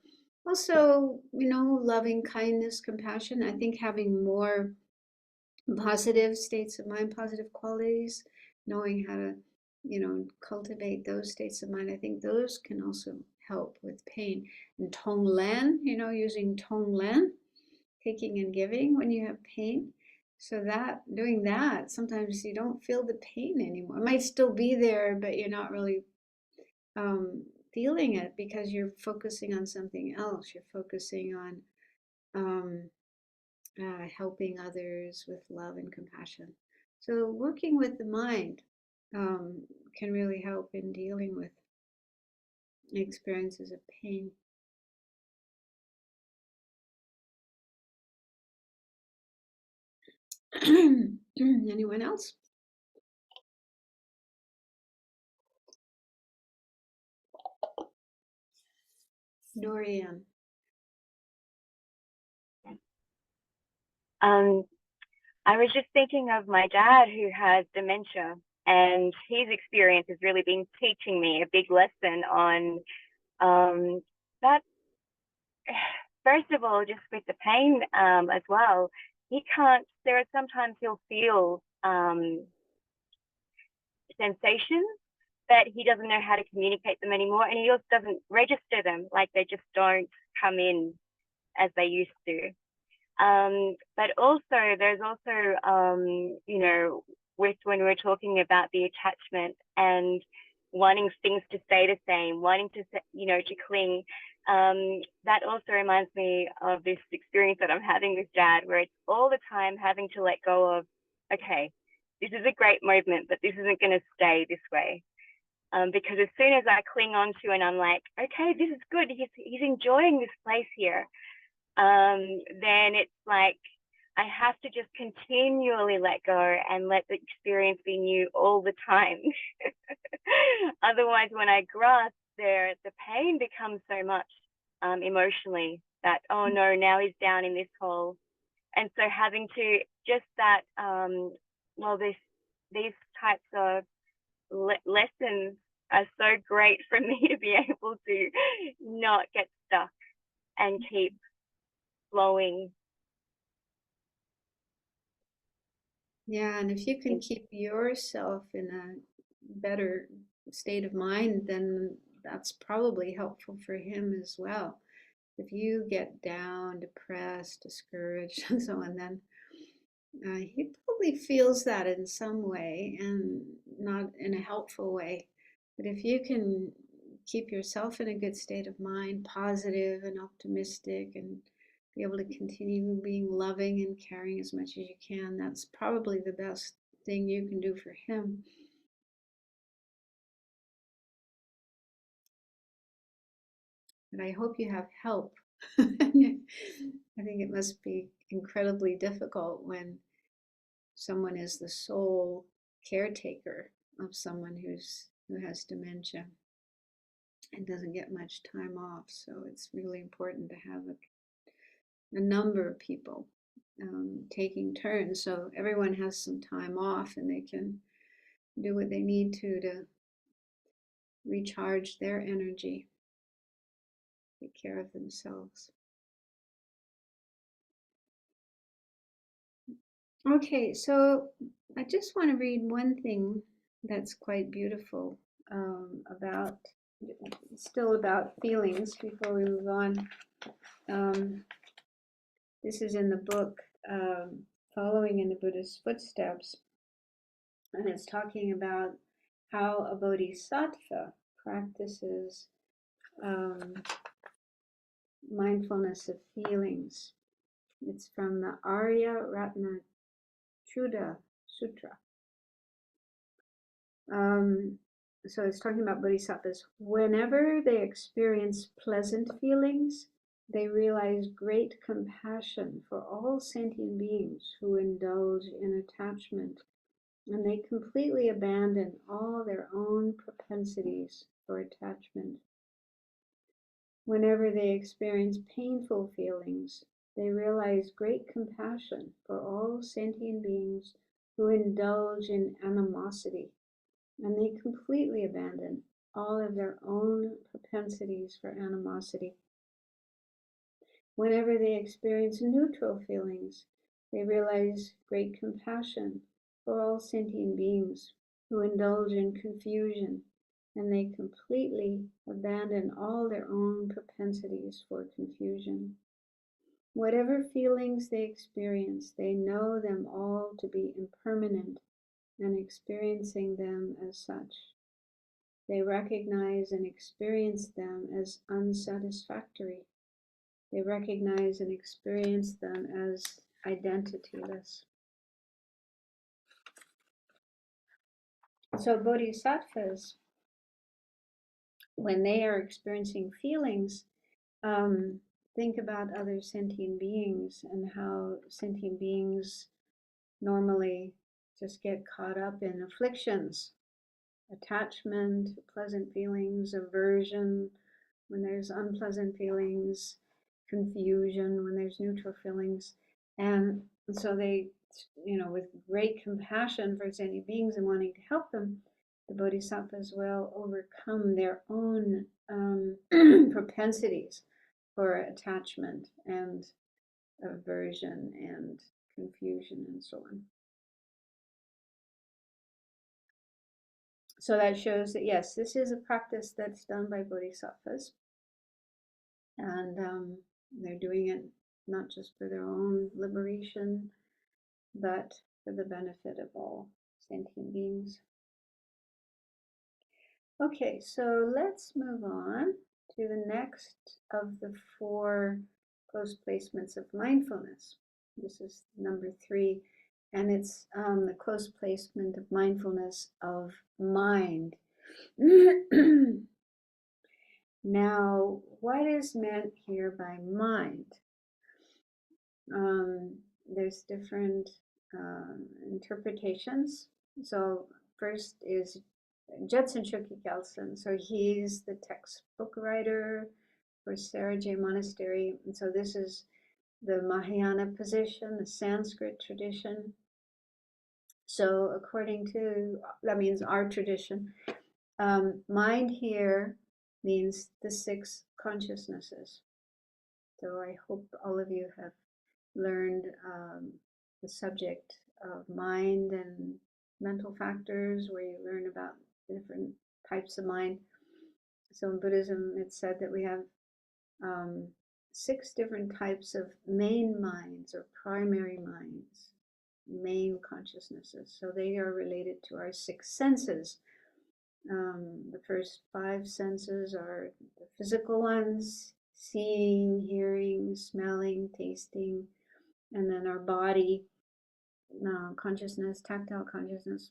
Also, loving kindness, compassion. I think having more positive states of mind, positive qualities, knowing how to, cultivate those states of mind. I think those can also help with pain. And Tonglen, using Tonglen, taking and giving when you have pain. So doing that, sometimes you don't feel the pain anymore. It might still be there, but you're not really feeling it because you're focusing on something else. You're focusing on helping others with love and compassion. So working with the mind can really help in dealing with experiences of pain. Anyone else? Dorian. I was just thinking of my dad who has dementia, and his experience has really been teaching me a big lesson on that. First of all, just with the pain as well, there are sometimes he'll feel sensations that he doesn't know how to communicate them anymore, and he also doesn't register them, like they just don't come in as they used to. But also, there's also, with when we're talking about the attachment and wanting things to stay the same, wanting to, to cling, that also reminds me of this experience that I'm having with Dad, where it's all the time having to let go of, okay, this is a great movement, but this isn't going to stay this way. Because as soon as I cling on to and I'm like, okay, this is good, he's enjoying this place here, then it's like I have to just continually let go and let the experience be new all the time. Otherwise, when I grasp there, the pain becomes so much emotionally that, oh no, now he's down in this hole. And so having to just that, well, these types of lessons are so great for me to be able to not get stuck and keep flowing. Yeah, and if you can keep yourself in a better state of mind, then that's probably helpful for him as well. If you get down, depressed, discouraged, and so on, then he probably feels that in some way and not in a helpful way. But if you can keep yourself in a good state of mind, positive and optimistic, and be able to continue being loving and caring as much as you can, that's probably the best thing you can do for him. And I hope you have help. I think it must be incredibly difficult when someone is the sole caretaker of someone who has dementia and doesn't get much time off. So it's really important to have a number of people taking turns, so everyone has some time off and they can do what they need to recharge their energy, take care of themselves. Okay, so I just want to read one thing that's quite beautiful still about feelings before we move on. This is in the book Following in the Buddha's Footsteps, and it's talking about how a bodhisattva practices mindfulness of feelings. It's from the Arya Ratna Chuda Sutra. So it's talking about bodhisattvas. Whenever they experience pleasant feelings, they realize great compassion for all sentient beings who indulge in attachment, and they completely abandon all their own propensities for attachment. Whenever they experience painful feelings, they realize great compassion for all sentient beings who indulge in animosity, and they completely abandon all of their own propensities for animosity. Whenever they experience neutral feelings, they realize great compassion for all sentient beings who indulge in confusion, and they completely abandon all their own propensities for confusion. Whatever feelings they experience, they know them all to be impermanent and experiencing them as such. They recognize and experience them as unsatisfactory. They recognize and experience them as identityless. So bodhisattvas, when they are experiencing feelings, think about other sentient beings and how sentient beings normally just get caught up in afflictions, attachment, pleasant feelings, aversion when there's unpleasant feelings, confusion when there's neutral feelings. And so they, with great compassion for sentient beings and wanting to help them, the bodhisattvas will overcome their own propensities for attachment and aversion and confusion and so on. So that shows that, yes, this is a practice that's done by bodhisattvas. And they're doing it not just for their own liberation, but for the benefit of all sentient beings. Okay, so let's move on to the next of the 4 close placements of mindfulness. This is number 3, and it's the close placement of mindfulness of mind. Now, what is meant here by mind? There's different interpretations. So first is Judson Shuki Gelson. So he's the textbook writer for Sangye Monastery. And so this is the Mahayana position, the Sanskrit tradition. So according to, that means our tradition, mind here means the 6 consciousnesses. So I hope all of you have learned the subject of mind and mental factors, where you learn about different types of mind. So in Buddhism, it's said that we have 6 different types of main minds or primary minds, main consciousnesses. So they are related to our 6 senses. The first 5 senses are the physical ones: seeing, hearing, smelling, tasting, and then our body consciousness, tactile consciousness.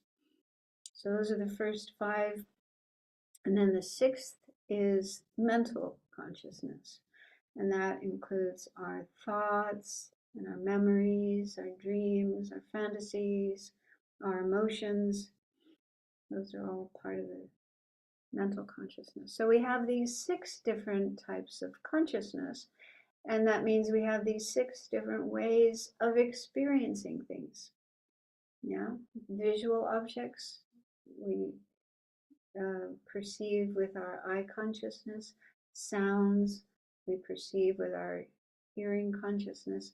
So those are the first 5. And then the 6th is mental consciousness. And that includes our thoughts and our memories, our dreams, our fantasies, our emotions. Those are all part of the mental consciousness. So we have these 6 different types of consciousness. And that means we have these 6 different ways of experiencing things. Yeah, visual objects we perceive with our eye consciousness. Sounds we perceive with our hearing consciousness.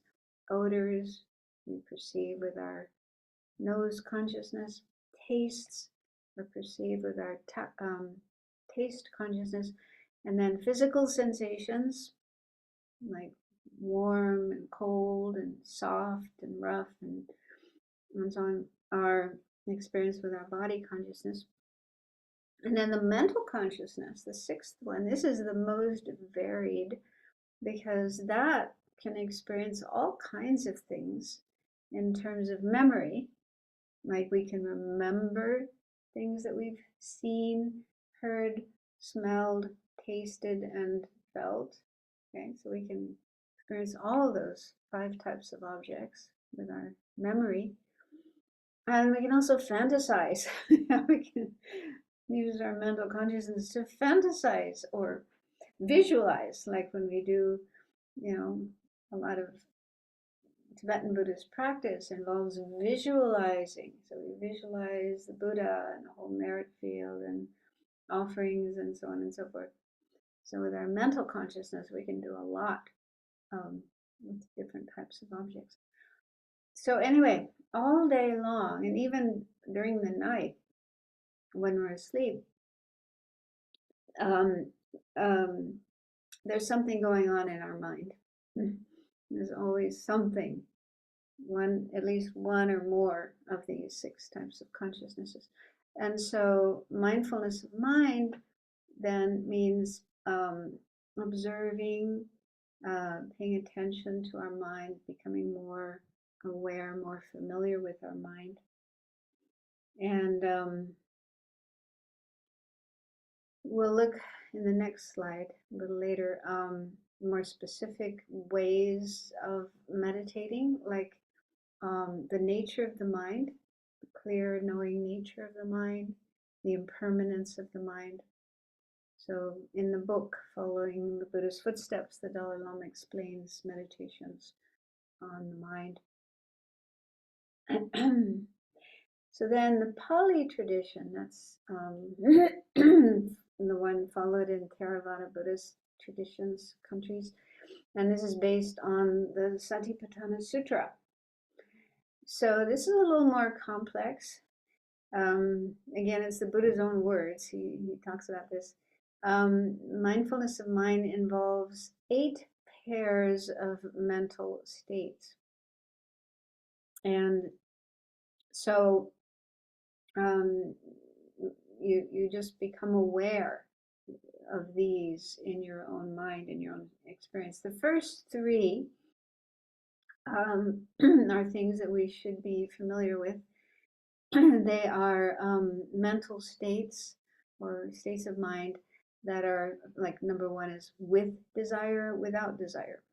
Odors we perceive with our nose consciousness. Tastes are perceived with our taste consciousness. And then physical sensations like warm and cold and soft and rough and so on are experienced with our body consciousness. And then the mental consciousness, the 6th one, this is the most varied, because that can experience all kinds of things in terms of memory. Like we can remember things that we've seen, heard, smelled, tasted, and felt. Okay, so we can experience all of those 5 types of objects with our memory. And we can also fantasize. We can use our mental consciousness to fantasize or visualize, like when we do, a lot of Tibetan Buddhist practice involves visualizing. So we visualize the Buddha and the whole merit field and offerings and so on and so forth. So with our mental consciousness, we can do a lot with different types of objects. So anyway, all day long, and even during the night when we're asleep, there's something going on in our mind. There's always something, at least one or more of these 6 types of consciousnesses. And so mindfulness of mind then means observing, paying attention to our mind, becoming more aware, more familiar with our mind. And we'll look in the next slide a little later, more specific ways of meditating, like the nature of the mind, the clear, knowing nature of the mind, the impermanence of the mind. So in the book, Following the Buddha's Footsteps, the Dalai Lama explains meditations on the mind. So then the Pali tradition, that's the one followed in Theravada Buddhist traditions, countries, and this is based on the Satipatthana Sutra. So this is a little more complex. Again, it's the Buddha's own words. He talks about this. Mindfulness of mind involves 8 pairs of mental states. And so you just become aware of these in your own mind, in your own experience. The first three are things that we should be familiar with. They are mental states or states of mind that are, like, number one is with desire, without desire.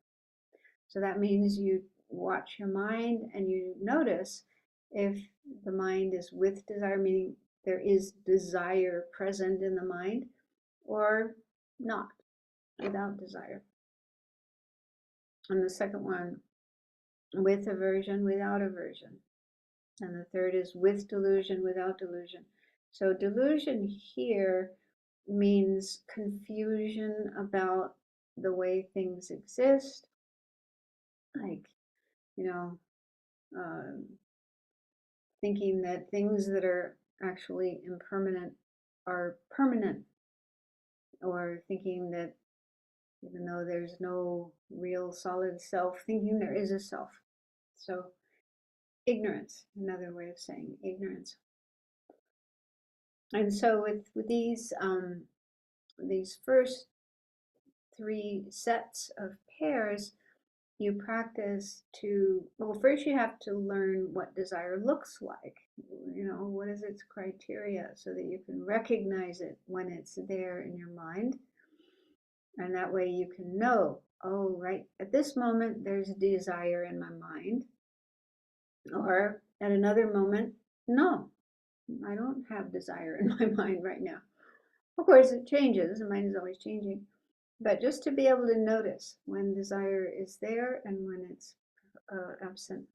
So that means you watch your mind and you notice if the mind is with desire, meaning there is desire present in the mind, or not, without desire. And the second one, with aversion, without aversion. And the third is with delusion, without delusion. So delusion here means confusion about the way things exist, like, thinking that things that are actually impermanent are permanent, or thinking that even though there's no real solid self, thinking there is a self. So ignorance, another way of saying ignorance. And so with these first three sets of pairs, you practice to, well, first you have to learn what desire looks like. What is its criteria, so that you can recognize it when it's there in your mind. And that way you can know, oh, right, at this moment there's desire in my mind. Or at another moment, no, I don't have desire in my mind right now. Of course, it changes. The mind is always changing. But just to be able to notice when desire is there and when it's absent.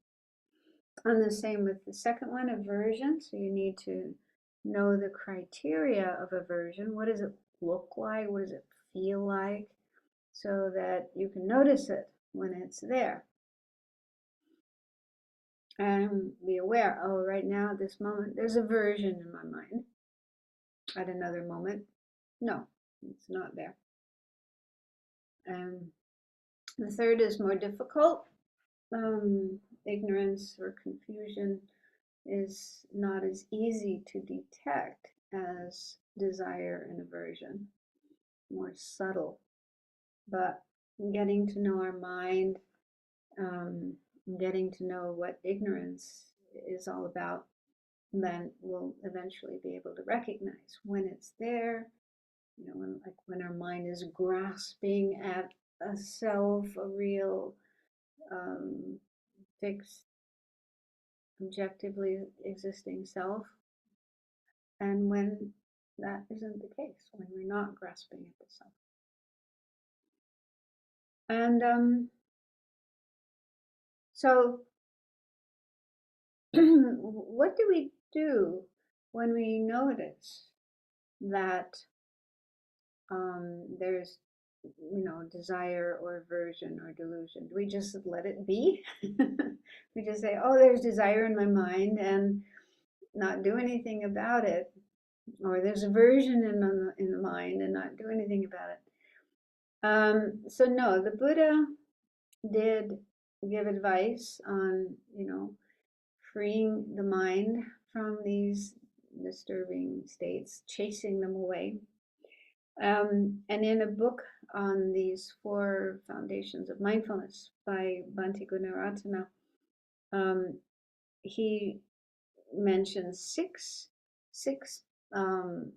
And the same with the second one, aversion. So you need to know the criteria of aversion. What does it look like? What does it feel like? So that you can notice it when it's there. And be aware, oh, right now at this moment, there's aversion in my mind. At another moment, no, it's not there. And the third is more difficult. Ignorance or confusion is not as easy to detect as desire and aversion, more subtle. But getting to know our mind, getting to know what ignorance is all about, then we'll eventually be able to recognize when it's there, when our mind is grasping at a self, a real fixed, objectively existing self, and when that isn't the case, when we're not grasping at the self. And so what do we do when we notice that there's desire or aversion or delusion? Do we just let it be? We just say, oh, there's desire in my mind, and not do anything about it? Or there's aversion in the mind, and not do anything about it? So no, the Buddha did give advice on, freeing the mind from these disturbing states, chasing them away. And in a book on these 4 foundations of mindfulness by Bhante Gunaratana, he mentions six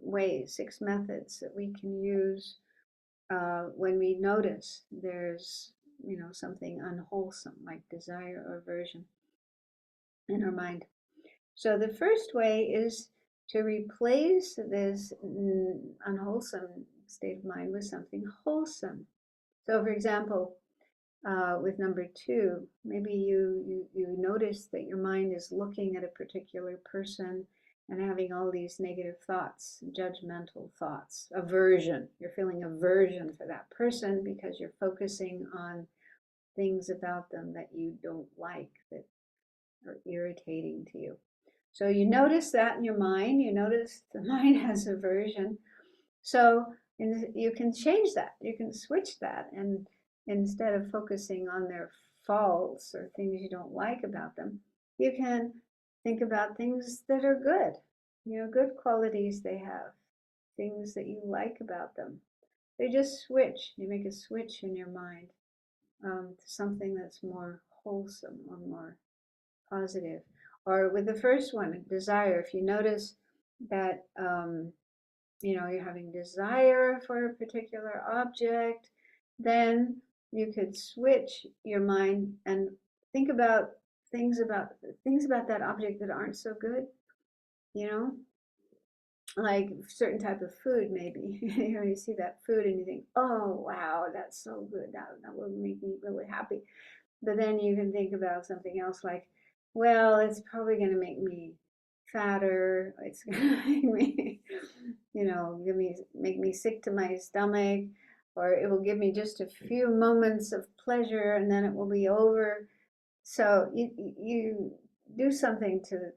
ways, 6 methods that we can use when we notice there's something unwholesome like desire or aversion in our mind. So the first way is to replace this unwholesome state of mind with something wholesome. So for example, with number 2, maybe you notice that your mind is looking at a particular person and having all these negative thoughts, judgmental thoughts, aversion. You're feeling aversion for that person because you're focusing on things about them that you don't like, that are irritating to you. So you notice that in your mind. You notice the mind has aversion. So you can change that. You can switch that. And instead of focusing on their faults or things you don't like about them, you can think about things that are good, good qualities they have, things that you like about them. They just switch. You make a switch in your mind to something that's more wholesome or more positive. Or with the first one, desire, if you notice that you're having desire for a particular object, then you could switch your mind and think about things about that object that aren't so good, like certain type of food. Maybe you see that food and you think, oh wow, that's so good, that will make me really happy. But then you can think about something else, like, well, it's probably going to make me fatter, it's going to make me make me sick to my stomach, or it will give me just a few moments of pleasure and then it will be over. So you do something to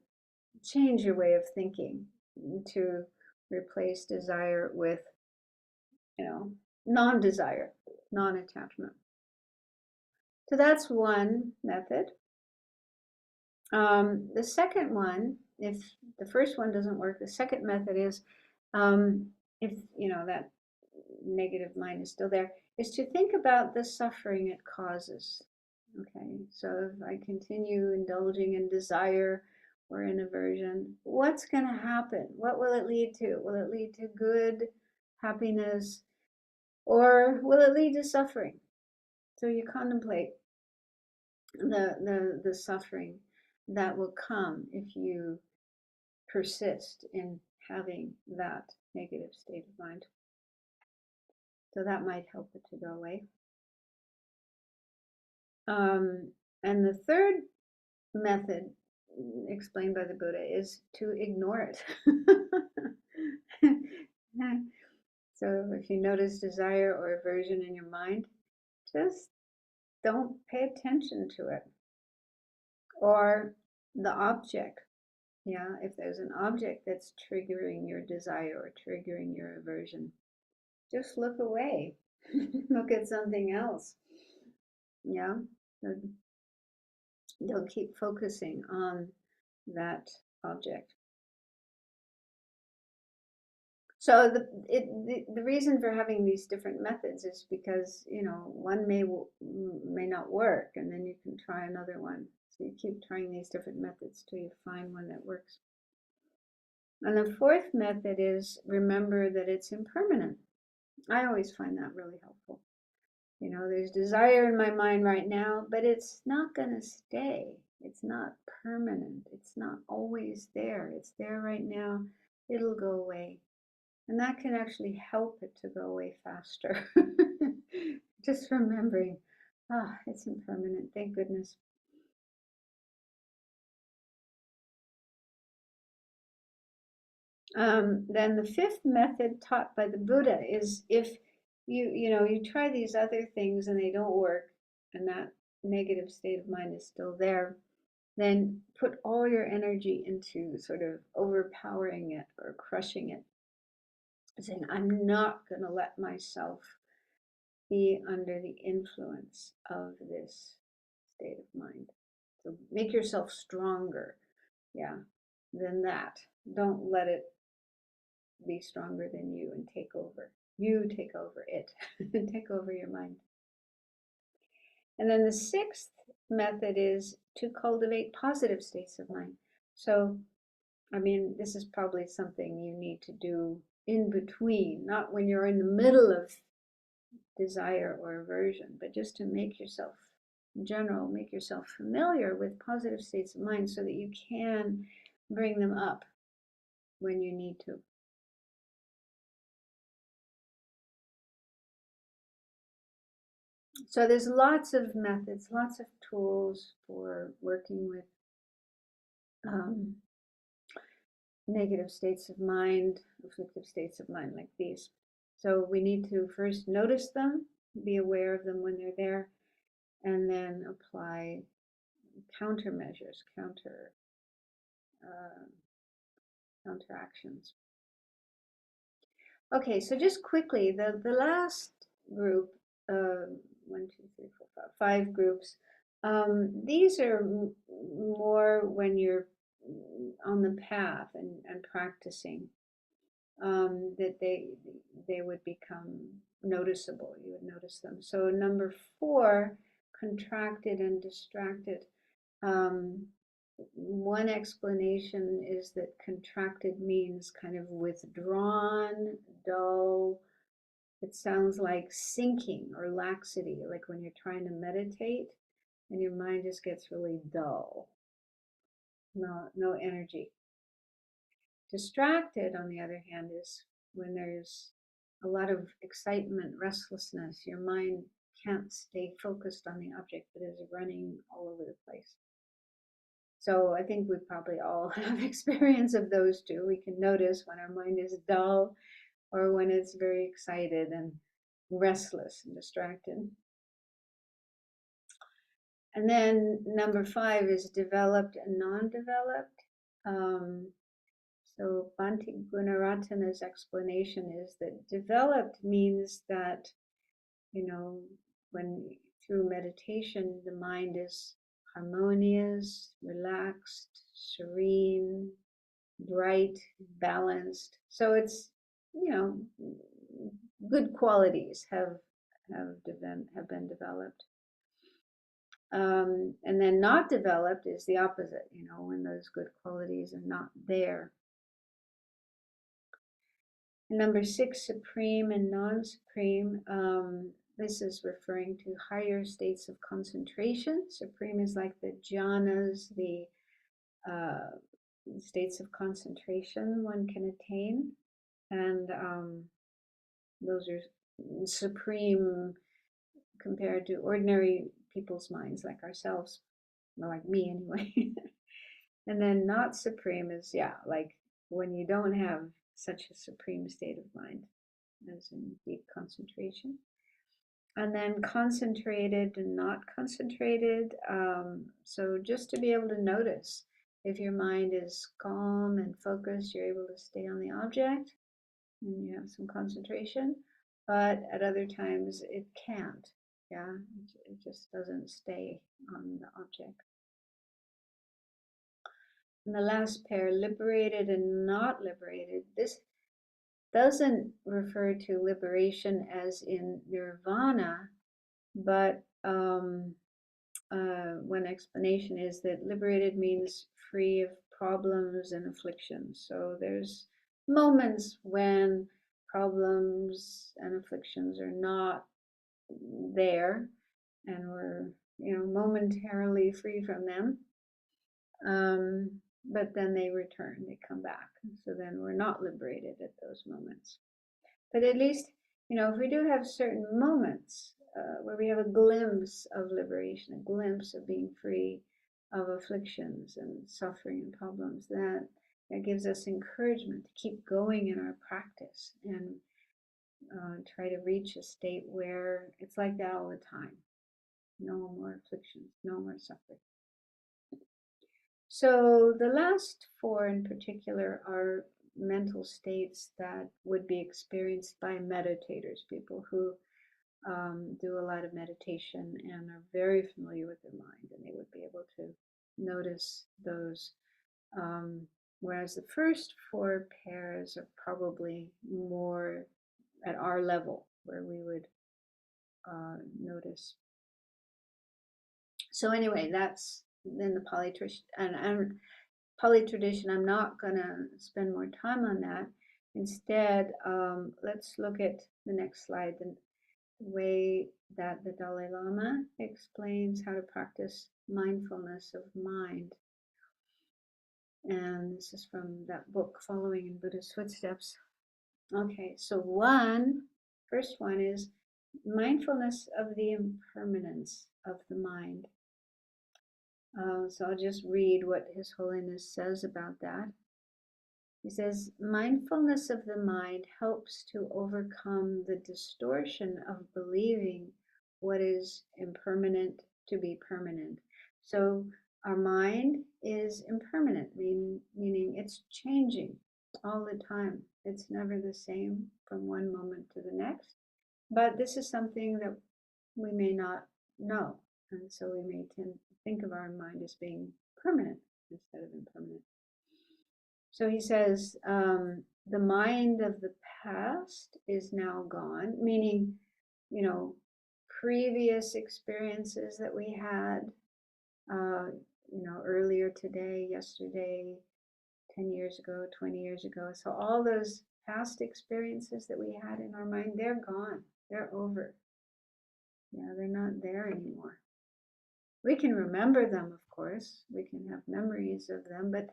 change your way of thinking, to replace desire with non-desire, non-attachment. So that's one method. The second one, if the first one doesn't work, the second method is, if that negative mind is still there, is to think about the suffering it causes. Okay, so if I continue indulging in desire or in aversion, what's going to happen? What will it lead to? Will it lead to good, happiness, or will it lead to suffering? So you contemplate the suffering that will come if you persist in having that negative state of mind. So that might help it to go away. And the third method explained by the Buddha is to ignore it. So if you notice desire or aversion in your mind, just don't pay attention to it. Or the object. Yeah, if there's an object that's triggering your desire or triggering your aversion, just look away. Look at something else. Yeah, they'll keep focusing on that object. So the reason for having these different methods is because one may not work, and then you can try another one. So you keep trying these different methods till you find one that works. And the fourth method is remember that it's impermanent. I always find that really helpful. There's desire in my mind right now, but it's not going to stay. It's not permanent. It's not always there. It's there right now. It'll go away. And that can actually help it to go away faster. Just remembering, it's impermanent. Thank goodness. Then the fifth method taught by the Buddha is, if you try these other things and they don't work, and that negative state of mind is still there, then put all your energy into sort of overpowering it or crushing it, saying, I'm not going to let myself be under the influence of this state of mind. So make yourself stronger, than that. Don't let it be stronger than you and take over. You take over it and take over your mind. And then the sixth method is to cultivate positive states of mind. So, this is probably something you need to do in between, not when you're in the middle of desire or aversion, but just to make yourself, in general, make yourself familiar with positive states of mind so that you can bring them up when you need to. So there's lots of methods, lots of tools for working with negative states of mind, afflictive states of mind like these. So we need to first notice them, be aware of them when they're there, and then apply countermeasures, counteractions. Okay, so just quickly, the last group, 1, 2, 3, 4, 5 groups. These are more when you're on the path and practicing. that they would become noticeable. You would notice them. So number 4, contracted and distracted. One explanation is that contracted means kind of withdrawn, dull. It sounds like sinking or laxity, like when you're trying to meditate and your mind just gets really dull. No energy. Distracted, on the other hand, is when there's a lot of excitement, restlessness. Your mind can't stay focused on the object, but is running all over the place. So I think we probably all have experience of those two. We can notice when our mind is dull or when it's very excited and restless and distracted. And then number 5 is developed and non-developed. So Bhante Gunaratana's explanation is that developed means that, when through meditation, the mind is harmonious, relaxed, serene, bright, balanced. So it's, good qualities have been developed. And then not developed is the opposite, when those good qualities are not there. Number 6, supreme and non-supreme. This is referring to higher states of concentration. Supreme is like the jhanas, the states of concentration one can attain. And those are supreme compared to ordinary people's minds like ourselves, or like me anyway. And then not supreme is, like when you don't have such a supreme state of mind, as in deep concentration. And then concentrated and not concentrated. So just to be able to notice if your mind is calm and focused, you're able to stay on the object and you have some concentration. But at other times it can't. It just doesn't stay on the object. And the last pair, liberated and not liberated. This doesn't refer to liberation as in nirvana, but one explanation is that liberated means free of problems and afflictions. So there's moments when problems and afflictions are not there and we're momentarily free from them, but then they return, they come back, so then we're not liberated at those moments. But at least if we do have certain moments where we have a glimpse of liberation, a glimpse of being free of afflictions and suffering and problems, that gives us encouragement to keep going in our practice and try to reach a state where it's like that all the time. No more afflictions, no more suffering. So the last 4 in particular are mental states that would be experienced by meditators, people who do a lot of meditation and are very familiar with their mind, and they would be able to notice those. Whereas the first 4 pairs are probably more at our level, where we would notice. So anyway, that's in the Pali tradition. And Pali tradition, I'm not going to spend more time on that. Instead, let's look at the next slide, the way that the Dalai Lama explains how to practice mindfulness of mind. And this is from that book, Following in Buddha's Footsteps. Okay, so first one is mindfulness of the impermanence of the mind. So I'll just read what His Holiness says about that. He says, mindfulness of the mind helps to overcome the distortion of believing what is impermanent to be permanent. So our mind is impermanent, meaning it's changing all the time. It's never the same from one moment to the next. But this is something that we may not know. And so we may tend to think of our mind as being permanent instead of impermanent. So he says, the mind of the past is now gone, meaning, previous experiences that we had, earlier today, yesterday, 10 years ago, 20 years ago. So all those past experiences that we had in our mind, they're gone. They're over. Yeah, they're not there anymore. We can remember them, of course. We can have memories of them, but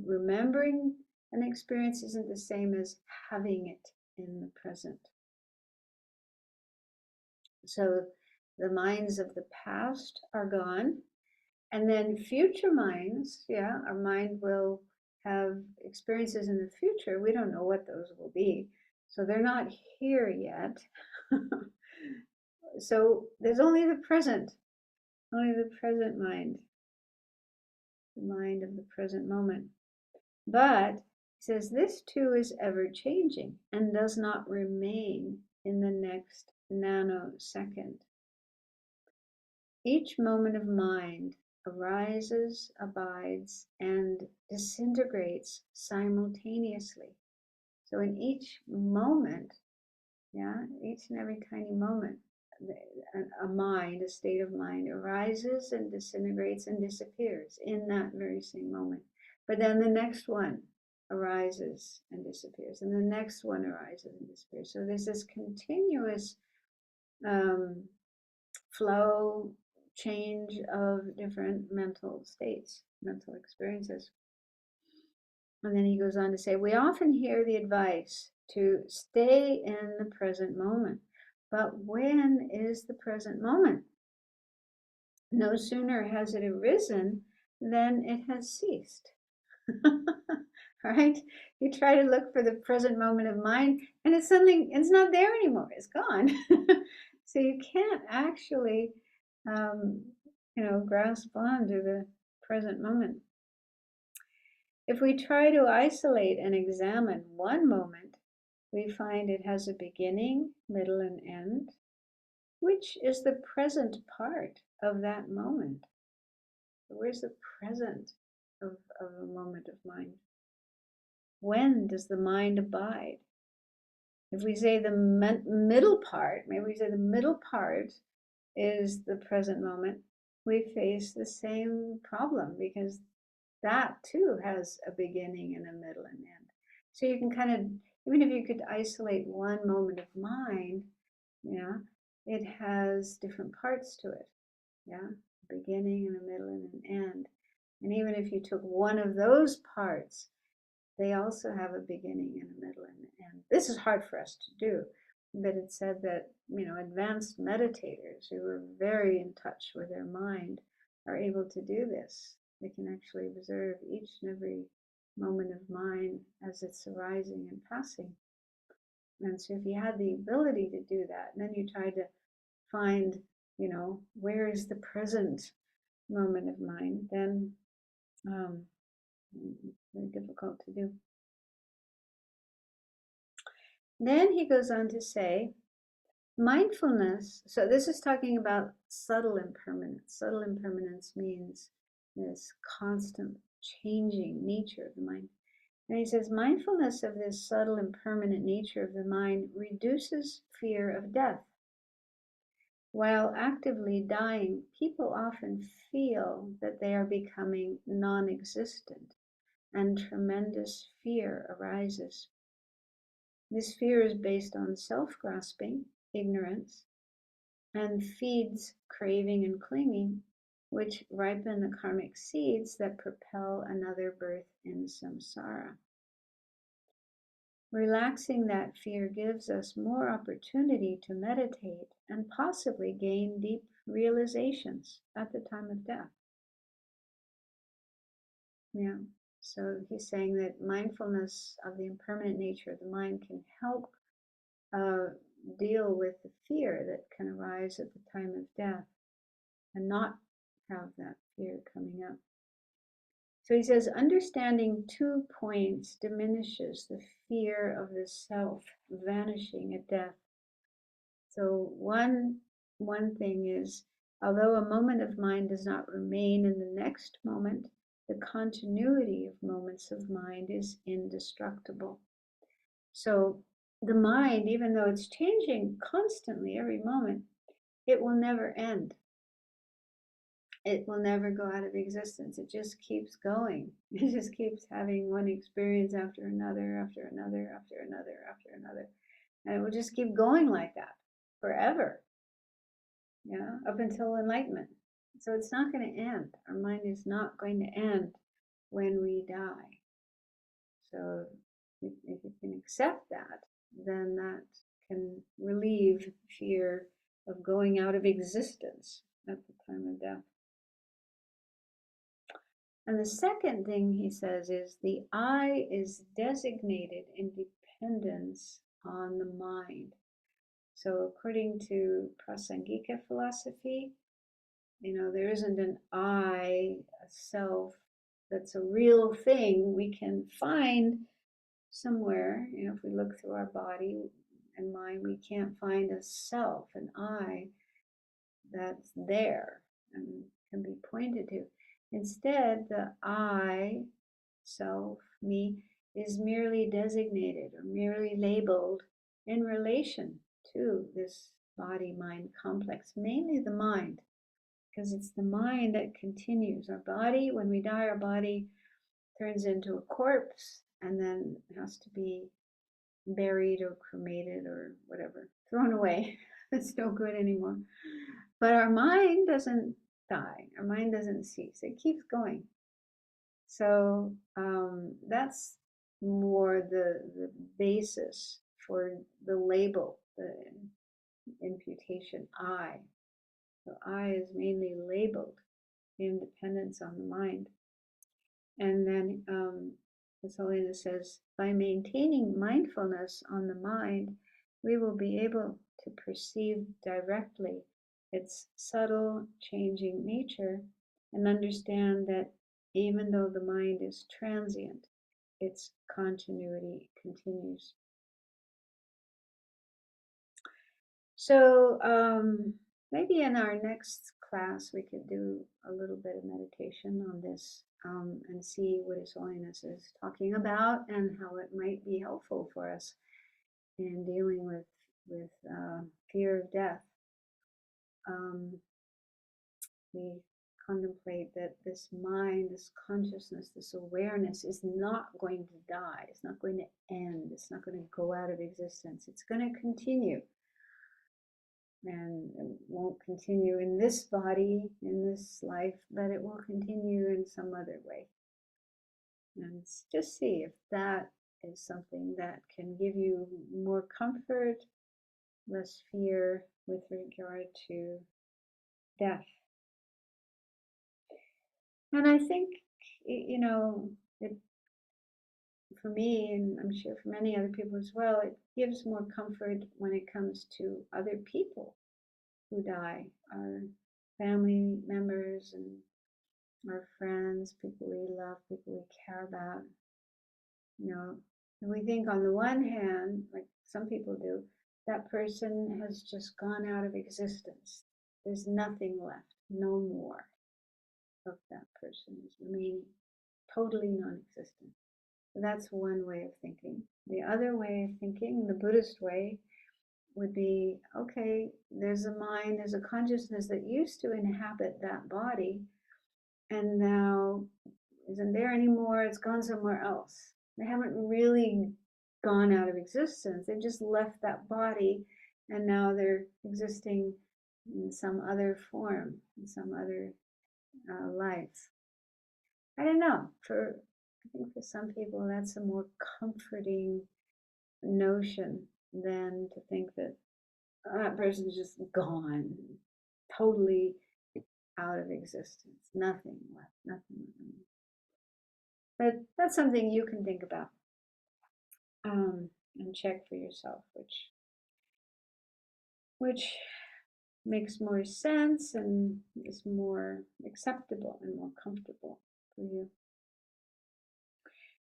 remembering an experience isn't the same as having it in the present. So the minds of the past are gone. And then future minds, our mind will have experiences in the future. We don't know what those will be. So they're not here yet. So there's only the present mind, the mind of the present moment. But he says this too is ever changing and does not remain in the next nanosecond. Each moment of mind arises, abides, and disintegrates simultaneously. So in each moment, each and every tiny moment, a state of mind arises and disintegrates and disappears in that very same moment. But then the next one arises and disappears, and the next one arises and disappears. So there's this continuous flow, change of different mental states, mental experiences. And then he goes on to say, we often hear the advice to stay in the present moment. But when is the present moment? No sooner has it arisen than it has ceased. Right? You try to look for the present moment of mind, and it's not there anymore. It's gone. So you can't actually, grasp onto the present moment. If we try to isolate and examine one moment, we find it has a beginning, middle, and end. Which is the present part of that moment? Where's the present of a moment of mind? When does the mind abide? If we say the middle part, maybe we say the middle part is the present moment, we face the same problem because that too has a beginning and a middle and end. So you can kind of, even if you could isolate one moment of mind, it has different parts to it. A beginning and a middle and an end. And even if you took one of those parts, they also have a beginning and a middle and an end. This is hard for us to do, but it said that, advanced meditators who are very in touch with their mind are able to do this. They can actually observe each and every moment of mind as it's arising and passing. And so if you had the ability to do that, and then you try to find, where is the present moment of mind, then very difficult to do. Then he goes on to say, mindfulness, so this is talking about subtle impermanence. Subtle impermanence means this constant changing nature of the mind. And he says, mindfulness of this subtle impermanent nature of the mind reduces fear of death. While actively dying, people often feel that they are becoming non-existent, and tremendous fear arises. This fear is based on self-grasping, ignorance, and feeds craving and clinging, which ripen the karmic seeds that propel another birth in samsara. Relaxing that fear gives us more opportunity to meditate and possibly gain deep realizations at the time of death. So he's saying that mindfulness of the impermanent nature of the mind can help deal with the fear that can arise at the time of death and not have that fear coming up. So he says, understanding 2 points diminishes the fear of the self vanishing at death. So one thing is, although a moment of mind does not remain in the next moment, the continuity of moments of mind is indestructible. So the mind, even though it's changing constantly every moment, it will never end. It will never go out of existence. It just keeps going. It just keeps having one experience after another, after another, after another, after another. And it will just keep going like that forever, up until enlightenment. So it's not going to end. Our mind is not going to end when we die. So if you can accept that, then that can relieve fear of going out of existence at the time of death. And the second thing he says is the I is designated in dependence on the mind. So according to Prasangika philosophy, there isn't an I, a self, that's a real thing we can find somewhere. If we look through our body and mind, we can't find a self, an I, that's there and can be pointed to. Instead, the I, self, me, is merely designated or merely labeled in relation to this body-mind complex, mainly the mind, because it's the mind that continues. Our body, when we die, our body turns into a corpse and then has to be buried or cremated or whatever, thrown away. It's no good anymore. But our mind doesn't die. Our mind doesn't cease. It keeps going. So that's more the basis for the label, the imputation I. So I is mainly labeled in dependence on the mind. And then His Holiness says, by maintaining mindfulness on the mind, we will be able to perceive directly its subtle changing nature and understand that even though the mind is transient, its continuity continues. So maybe in our next class we could do a little bit of meditation on this and see what His Holiness is talking about and how it might be helpful for us in dealing with fear of death. We contemplate that this mind, this consciousness, this awareness is not going to die. It's not going to end. It's not going to go out of existence. It's going to continue. And it won't continue in this body, in this life, but it will continue in some other way. And just see if that is something that can give you more comfort, less fear with regard to death. And I think, for me, and I'm sure for many other people as well, it gives more comfort when it comes to other people who die, our family members and our friends, people we love, people we care about. And we think on the one hand, like some people do, that person has just gone out of existence. There's nothing left, no more of that person is remaining, totally non-existent. That's one way of thinking. The other way of thinking, the Buddhist way, would be, okay, there's a mind, there's a consciousness that used to inhabit that body and now isn't there anymore, it's gone somewhere else. They haven't really gone out of existence, they've just left that body and now they're existing in some other form, in some other life. I don't know, I think for some people that's a more comforting notion than to think that that person's just gone, totally out of existence, nothing left, nothing. But that's something you can think about and check for yourself, which makes more sense and is more acceptable and more comfortable for you.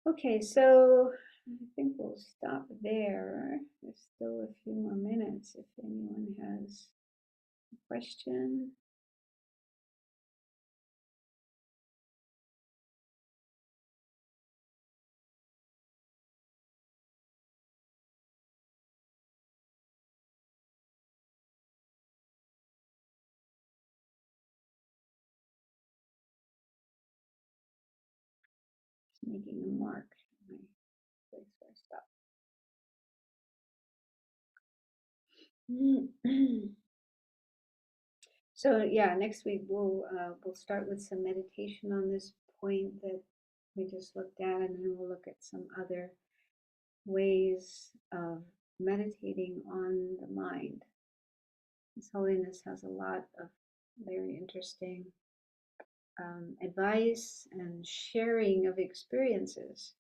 Okay, so I think we'll stop there. There's still a few more minutes if anyone has a question. making a mark. My place where I stop. So yeah, next week we'll start with some meditation on this point that we just looked at, and then we'll look at some other ways of meditating on the mind. His Holiness has a lot of very interesting advice and sharing of experiences.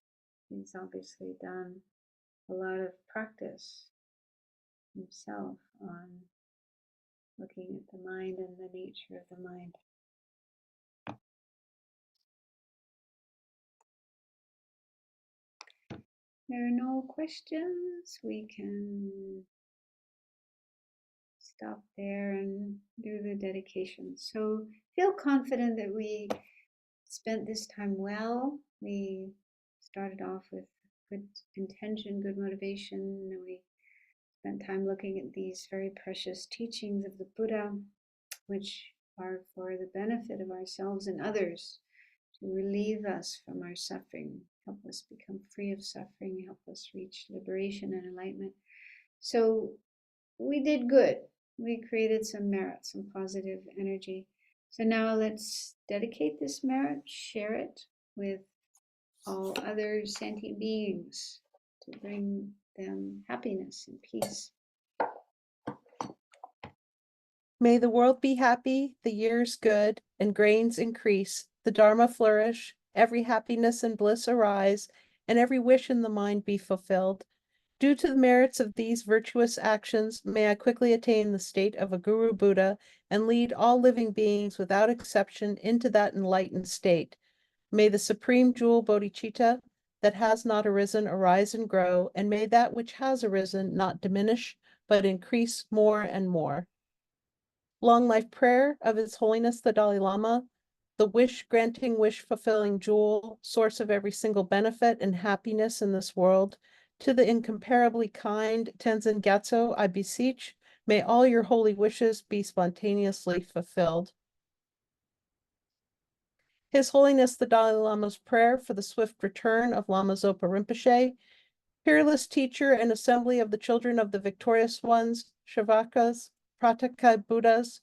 He's obviously done a lot of practice himself on looking at the mind and the nature of the mind. There are no questions. We can stop there and do the dedication. So feel confident that we spent this time well. We started off with good intention, good motivation, and we spent time looking at these very precious teachings of the Buddha, which are for the benefit of ourselves and others, to relieve us from our suffering, help us become free of suffering, help us reach liberation and enlightenment. So we did good. We created some merit, some positive energy. So now let's dedicate this merit, share it with all other sentient beings to bring them happiness and peace. May the world be happy, the years good, and grains increase, the Dharma flourish, every happiness and bliss arise, and every wish in the mind be fulfilled. Due to the merits of these virtuous actions, may I quickly attain the state of a Guru Buddha and lead all living beings without exception into that enlightened state. May the supreme jewel bodhicitta that has not arisen arise and grow, and may that which has arisen not diminish, but increase more and more. Long life prayer of His Holiness the Dalai Lama, the wish-granting, wish-fulfilling jewel, source of every single benefit and happiness in this world. To the incomparably kind Tenzin Gyatso, I beseech, may all your holy wishes be spontaneously fulfilled. His Holiness the Dalai Lama's prayer for the swift return of Lama Zopa Rinpoche, peerless teacher and assembly of the children of the victorious ones, Shavakas, Prataka Buddhas,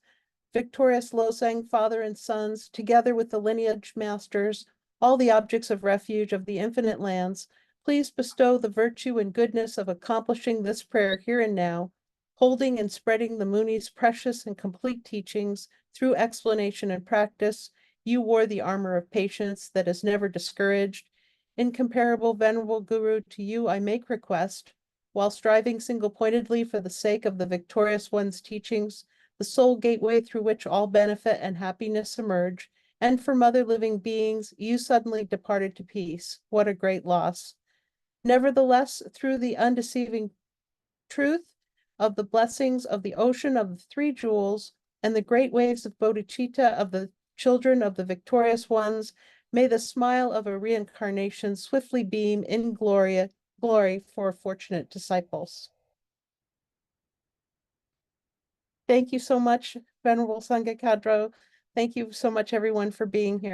victorious Losang father and sons, together with the lineage masters, all the objects of refuge of the infinite lands, please bestow the virtue and goodness of accomplishing this prayer here and now, holding and spreading the Munis' precious and complete teachings through explanation and practice. You wore the armor of patience that is never discouraged. Incomparable venerable Guru, to you I make request, while striving single-pointedly for the sake of the victorious one's teachings, the sole gateway through which all benefit and happiness emerge, and from other living beings, you suddenly departed to peace. What a great loss. Nevertheless, through the undeceiving truth of the blessings of the ocean of the three jewels and the great waves of bodhicitta of the children of the victorious ones, may the smile of a reincarnation swiftly beam in glory for fortunate disciples. Thank you so much, Venerable Sangye Khadro. Thank you so much, everyone, for being here.